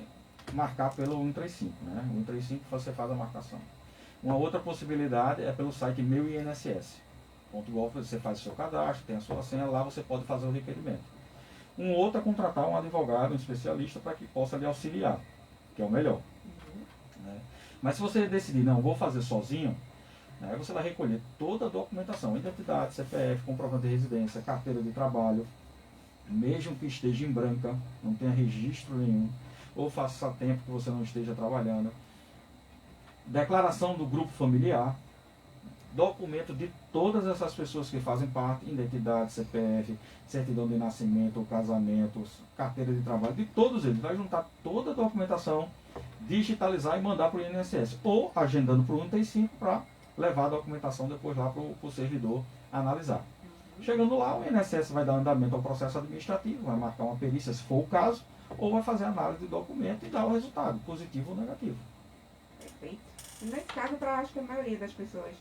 marcar pelo 135, né? O 135 você faz a marcação. Uma outra possibilidade é pelo site Meu INSS. Você faz o seu cadastro, tem a sua senha, lá você pode fazer o requerimento. Um outro é contratar um advogado, um especialista, para que possa lhe auxiliar, que é o melhor. Né? Mas se você decidir, não, vou fazer sozinho, né, você vai recolher toda a documentação, identidade, CPF, comprovante de residência, carteira de trabalho, mesmo que esteja em branca, não tenha registro nenhum, ou faça tempo que você não esteja trabalhando, declaração do grupo familiar, documento de todas essas pessoas que fazem parte, identidade, CPF, certidão de nascimento, casamentos, carteira de trabalho, de todos eles. Vai juntar toda a documentação, digitalizar e mandar para o INSS. Ou agendando para o 135 para levar a documentação depois lá para o servidor analisar. Chegando lá, o INSS vai dar andamento ao processo administrativo, vai marcar uma perícia se for o caso, ou vai fazer análise de documento e dar o resultado, positivo ou negativo. Perfeito. Nesse caso, para acho que a maioria das pessoas,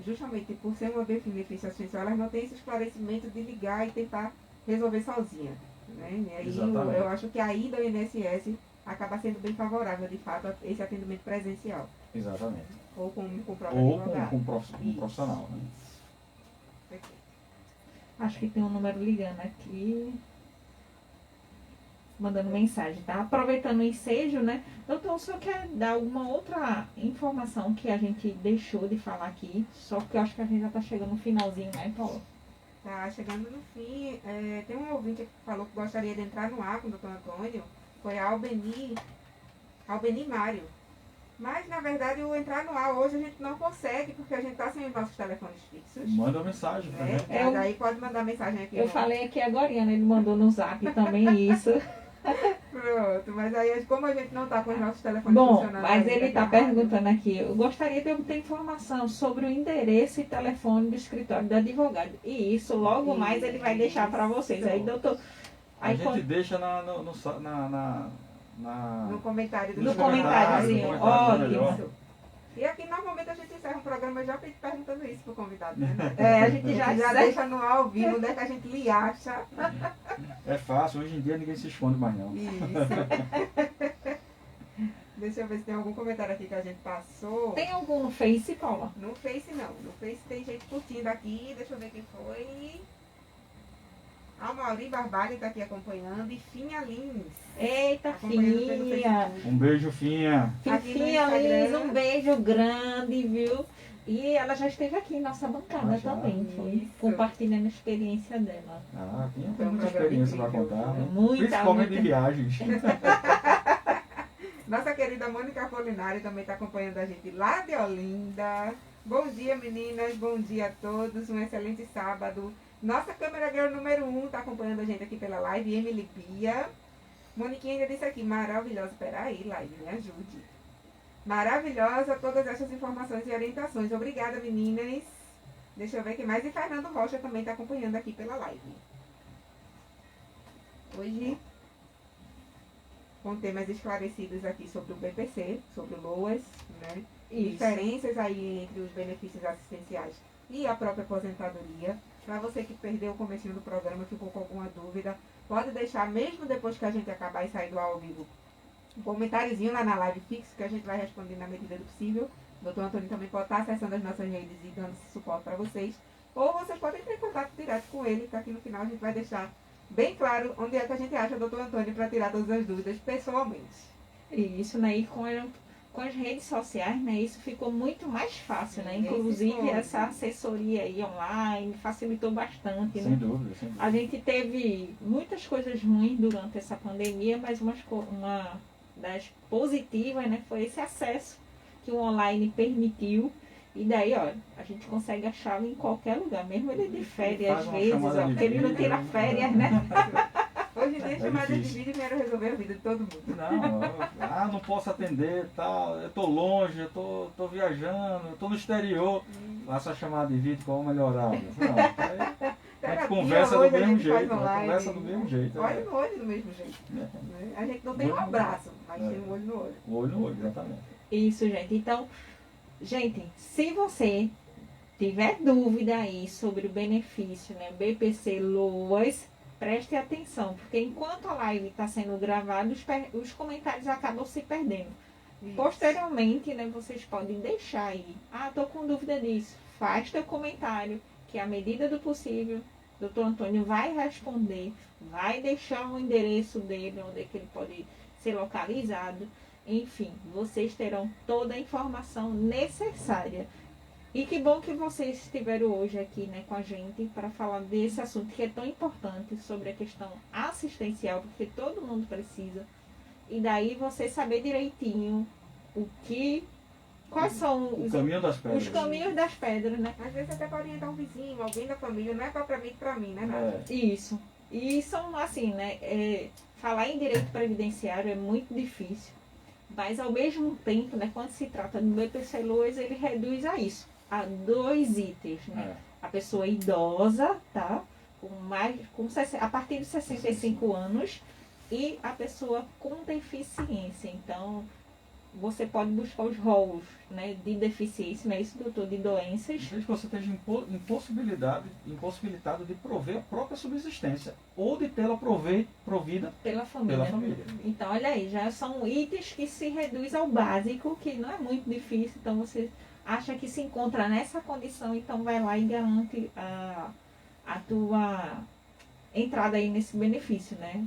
justamente por ser uma benefício assistencial, elas não têm esse esclarecimento de ligar e tentar resolver sozinha. Né? E aí eu acho que a ida ao INSS acaba sendo bem favorável, de fato, a esse atendimento presencial. Exatamente. Ou com o próprio advogado. Com um profissional. Né? Perfeito. Acho que tem um número ligando aqui, mandando mensagem, tá? Aproveitando o ensejo, né? Doutor, o senhor quer dar alguma outra informação que a gente deixou de falar aqui? Só que eu acho que a gente já está chegando no finalzinho, né, Paulo? Tá chegando no fim. Tem um ouvinte que falou que gostaria de entrar no ar com o doutor Antônio. Foi a Albeni Mário. Mas, na verdade, o entrar no ar hoje a gente não consegue, porque a gente está sem os nossos telefones fixos. Manda mensagem pra gente. Daí pode mandar mensagem aqui. Eu falei aqui agora, né? Ele mandou no zap também isso. Pronto, mas aí como a gente não está com os nossos telefones funcionando... Mas ele está perguntando aqui, eu gostaria de obter informação sobre o endereço e telefone do escritório do advogado. E isso, logo mais, ele vai deixar para vocês. Aí, doutor... A gente deixa no comentário do no comentáriozinho. Ótimo. E aqui normalmente a gente encerra um programa já perguntando isso pro convidado, né? A gente já deixa no ar ao vivo, onde é que a gente lhe acha. É fácil, hoje em dia ninguém se esconde mais não. Isso. Deixa eu ver se tem algum comentário aqui que a gente passou. Tem algum no Face, Paula? No Face não. No Face tem gente curtindo aqui. Deixa eu ver quem foi. A Mauri Barbalho está aqui acompanhando. E Finha Lins. Eita, Acompanhando pelo Finha. Facebook. Um beijo, Finha. Aqui no Finha Lins, Instagram. um beijo grande, viu? E ela já esteve aqui em nossa bancada Já. também, foi Isso. compartilhando a experiência dela. Ah, Finha Foi tem um muita programa experiência para incrível, contar. viu? Né? Muita, Principalmente muita. de viagens. Nossa querida Mônica Apolinari também está acompanhando a gente lá de Olinda. Bom dia, meninas. Bom dia a todos. Um excelente sábado. Nossa câmera girl número 1 está acompanhando a gente aqui pela live. Emily Pia. Moniquinha ainda disse aqui, maravilhosa. Peraí, live, me ajude. Maravilhosa todas essas informações e orientações. Obrigada, meninas. Deixa eu ver quem mais. E Fernando Rocha também está acompanhando aqui pela live. Hoje, com temas esclarecidos aqui sobre o BPC, sobre o LOAS, né? Isso. Diferenças aí entre os benefícios assistenciais e a própria aposentadoria. Para você que perdeu o comecinho do programa, ficou com alguma dúvida, pode deixar, mesmo depois que a gente acabar e sair do ao vivo, um comentáriozinho lá na live fixo, que a gente vai responder na medida do possível. O doutor Antônio também pode estar acessando as nossas redes e dando esse suporte para vocês. Ou vocês podem entrar em contato direto com ele, que aqui no final a gente vai deixar bem claro onde é que a gente acha o doutor Antônio para tirar todas as dúvidas pessoalmente. Isso, né? E com as redes sociais, né? Isso ficou muito mais fácil, né? Sim, Inclusive ficou. essa assessoria aí online facilitou bastante, Sem né? dúvida, sem dúvida. A gente teve muitas coisas ruins durante essa pandemia, mas uma das positivas, né, foi esse acesso que o online permitiu. E daí, ó, a gente consegue achá-lo em qualquer lugar, mesmo ele de férias, Faz às uma vezes, chamada ó, de porque ele não vídeo, tira férias, né? Hoje em dia, chamadas de difícil. vídeo vieram resolver a vida de todo mundo. Não, não posso atender, tal, eu tô longe, eu tô viajando, eu tô no exterior. Faça a chamada de vídeo, qual é o melhor horário? Não, aí a gente conversa do hoje a mesmo gente faz jeito, online. conversa do mesmo jeito. Olho no olho do mesmo jeito. Né? A gente não tem um Olho no abraço, mas É. tem um olho no olho. O olho no olho, exatamente. Isso, gente. Então, gente, se você tiver dúvida aí sobre o benefício, né, BPC LOAS, preste atenção, porque enquanto a live está sendo gravada, os comentários acabam se perdendo. Isso. Posteriormente, né, vocês podem deixar aí. Ah, tô com dúvida disso. Faz teu comentário, que à medida do possível, o doutor Antônio vai responder, vai deixar o endereço dele, onde é que ele pode ser localizado. Enfim, vocês terão toda a informação necessária. E que bom que vocês estiveram hoje aqui, né, com a gente para falar desse assunto que é tão importante, sobre a questão assistencial, porque todo mundo precisa. E daí você saber direitinho quais são O caminho das pedras. os caminhos das pedras, né? Às vezes até para orientar um vizinho, alguém da família, não é propriamente para mim, né, Nádia? É, Isso. E são assim, né? Falar em direito previdenciário é muito difícil. Mas ao mesmo tempo, né, quando se trata do BPC LOAS, ele reduz a isso, a 2 itens, né? é. A pessoa idosa, tá? A partir de 65 anos, e a pessoa com deficiência. Então, você pode buscar os rolos, né, de deficiência, não é isso, doutor? De doenças. Desde que você esteja impossibilitado de prover a própria subsistência ou de tê-la provida Pela família. pela família. Então, olha aí, já são itens que se reduz ao básico, que não é muito difícil. Então, você acha que se encontra nessa condição, então vai lá e garante a tua entrada aí nesse benefício, né?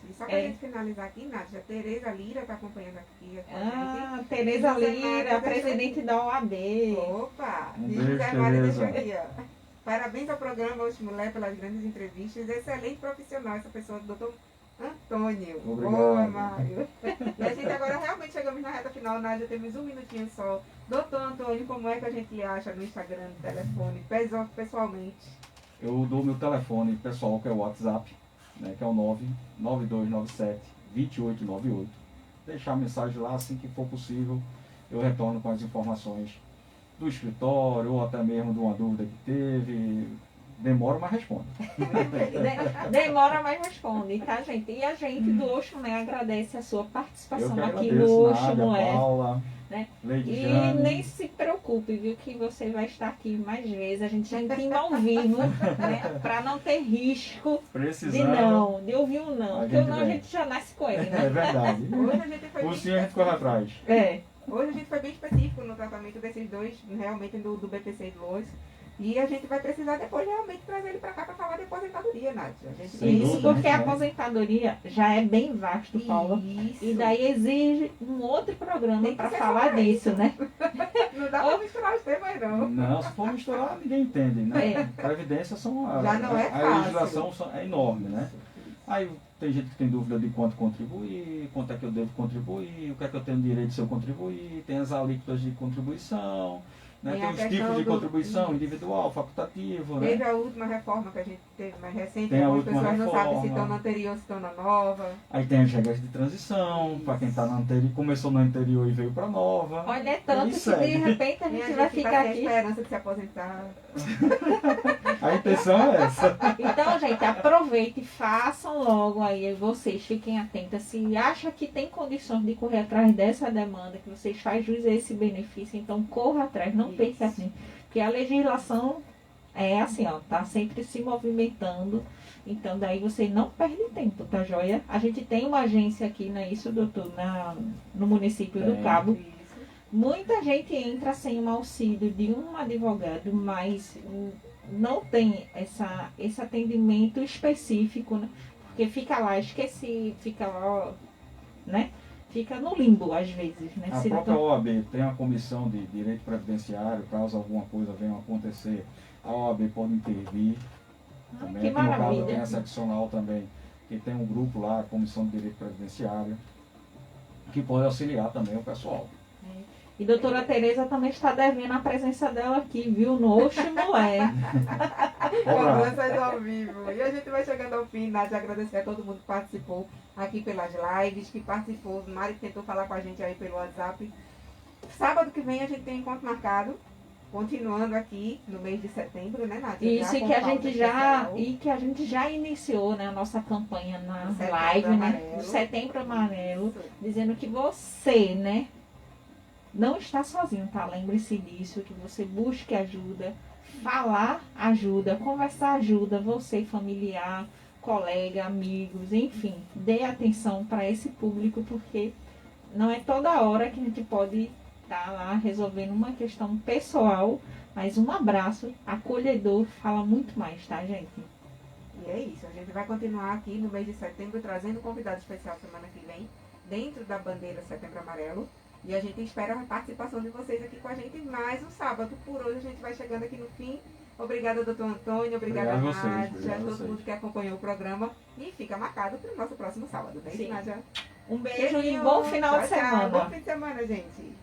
E só para a gente finalizar aqui, Nádia, a Tereza Lira está acompanhando aqui com a gente. Tereza José Lira, Mário presidente da OAB. Opa! Um E beijo, José Mário Tereza. deixou aqui, ó. Parabéns ao programa Oxe Mulher pelas grandes entrevistas. Excelente profissional essa pessoa do doutor Antônio. Obrigado. Boa, Mário. E a gente agora realmente chegamos na reta final, Nádia, temos um minutinho só. Doutor Antônio, como é que a gente lhe acha no Instagram, no telefone, pessoalmente? Eu dou meu telefone pessoal, que é o WhatsApp, né, que é o 99297-2898. Deixar a mensagem lá, assim que for possível, eu retorno com as informações do escritório, ou até mesmo de uma dúvida que teve. Demora, mas respondo. Demora, mas responde, tá, gente? E a gente do Oxo, né, agradece a sua participação Eu que aqui agradeço, no Oxo Nádia, Mulher. Paula. Lady E Jane. nem se preocupe, viu, que você vai estar aqui mais vezes. A gente já intima ao vivo, né? Pra não ter risco Precisando. de ouvir um não. A Porque o gente não a vem. gente já nasce com ele, É né? verdade. Hoje a gente foi O bem sim a gente corre atrás. É. Hoje a gente foi bem específico no tratamento desses dois, realmente do BPC e do Lois. E a gente vai precisar depois realmente trazer ele pra cá pra falar de aposentadoria, Nádia. A gente Sem Isso, dúvida, porque a né? aposentadoria já é bem vasto, Paula. Isso. E daí exige um outro programa Tem que para ser falar sobre disso, né? Não dá pra misturar os temas, não. Não, se for misturar, ninguém entende, né? É. Previdência Já não é a fácil. legislação é enorme, né? Aí tem gente que tem dúvida de quanto contribuir, quanto é que eu devo contribuir, o que é que eu tenho direito se eu contribuir, tem as alíquotas de contribuição, né? Tem Tem a os questão tipos de do- contribuição, individual, facultativo, Teve né? a última reforma que a gente teve mais recente, Tem a algumas última pessoas não sabem se reforma. estão na anterior ou se estão na nova. Aí tem as regras de transição, para quem tá na anterior, começou na anterior e veio para nova. Olha, é tanto E que de segue. repente a E gente vai ficar ter a aqui. esperança de se aposentar. A intenção é essa. Então, gente, aproveite e façam logo aí, vocês fiquem atentas. Se acha que tem condições de correr atrás dessa demanda, que vocês faz jus a esse benefício, então corra atrás, não perca Isso. assim. Porque a legislação é assim, ó, tá sempre se movimentando. Então daí você não perde tempo, tá joia? A gente tem uma agência aqui, não é isso, doutor? No município do Tem. Cabo. Isso. Muita gente entra sem um auxílio de um advogado, mas não tem esse atendimento específico, né? Porque fica lá, esqueci, fica lá, né? Fica no limbo às vezes, né? A Se não própria tô- OAB tem uma comissão de direito previdenciário, caso alguma coisa venha a acontecer, a OAB pode intervir. Ai, Também. que Aqui no caso maravilha. tem a seccional também, que tem um grupo lá, a Comissão de Direito Previdenciário, que pode auxiliar também o pessoal. E doutora Tereza também está devendo a presença dela aqui, viu? No Oximulé. Cobranças ao vivo. E a gente vai chegando ao fim, Nádia, agradecer a todo mundo que participou aqui pelas lives, que participou. Mari que tentou falar com a gente aí pelo WhatsApp. Sábado que vem a gente tem encontro marcado, continuando aqui no mês de setembro, né, Nádia? Isso, Já e com que a pauta gente já, especial. e que a gente já iniciou, né, a nossa campanha na Setembro live, né? Amarelo. Do Setembro Amarelo, Isso. dizendo que você, né, não está sozinho, tá? Lembre-se disso, que você busque ajuda, falar ajuda, conversar ajuda, você, familiar, colega, amigos, enfim, dê atenção para esse público, porque não é toda hora que a gente pode estar lá resolvendo uma questão pessoal, mas um abraço acolhedor fala muito mais, tá, gente? E é isso, a gente vai continuar aqui no mês de setembro trazendo um convidado especial semana que vem, dentro da bandeira Setembro Amarelo. E a gente espera a participação de vocês aqui com a gente mais um sábado. Por hoje a gente vai chegando aqui no fim. Obrigada, doutor Antônio. Obrigada, Obrigado a vocês, Nádia. obrigado a Todo vocês. mundo que acompanhou o programa. E fica marcado para o nosso próximo sábado, né, Sim. Nádia? Um beijo e Beijinho. bom final de Tchau, tchau. semana. Bom fim de semana, gente.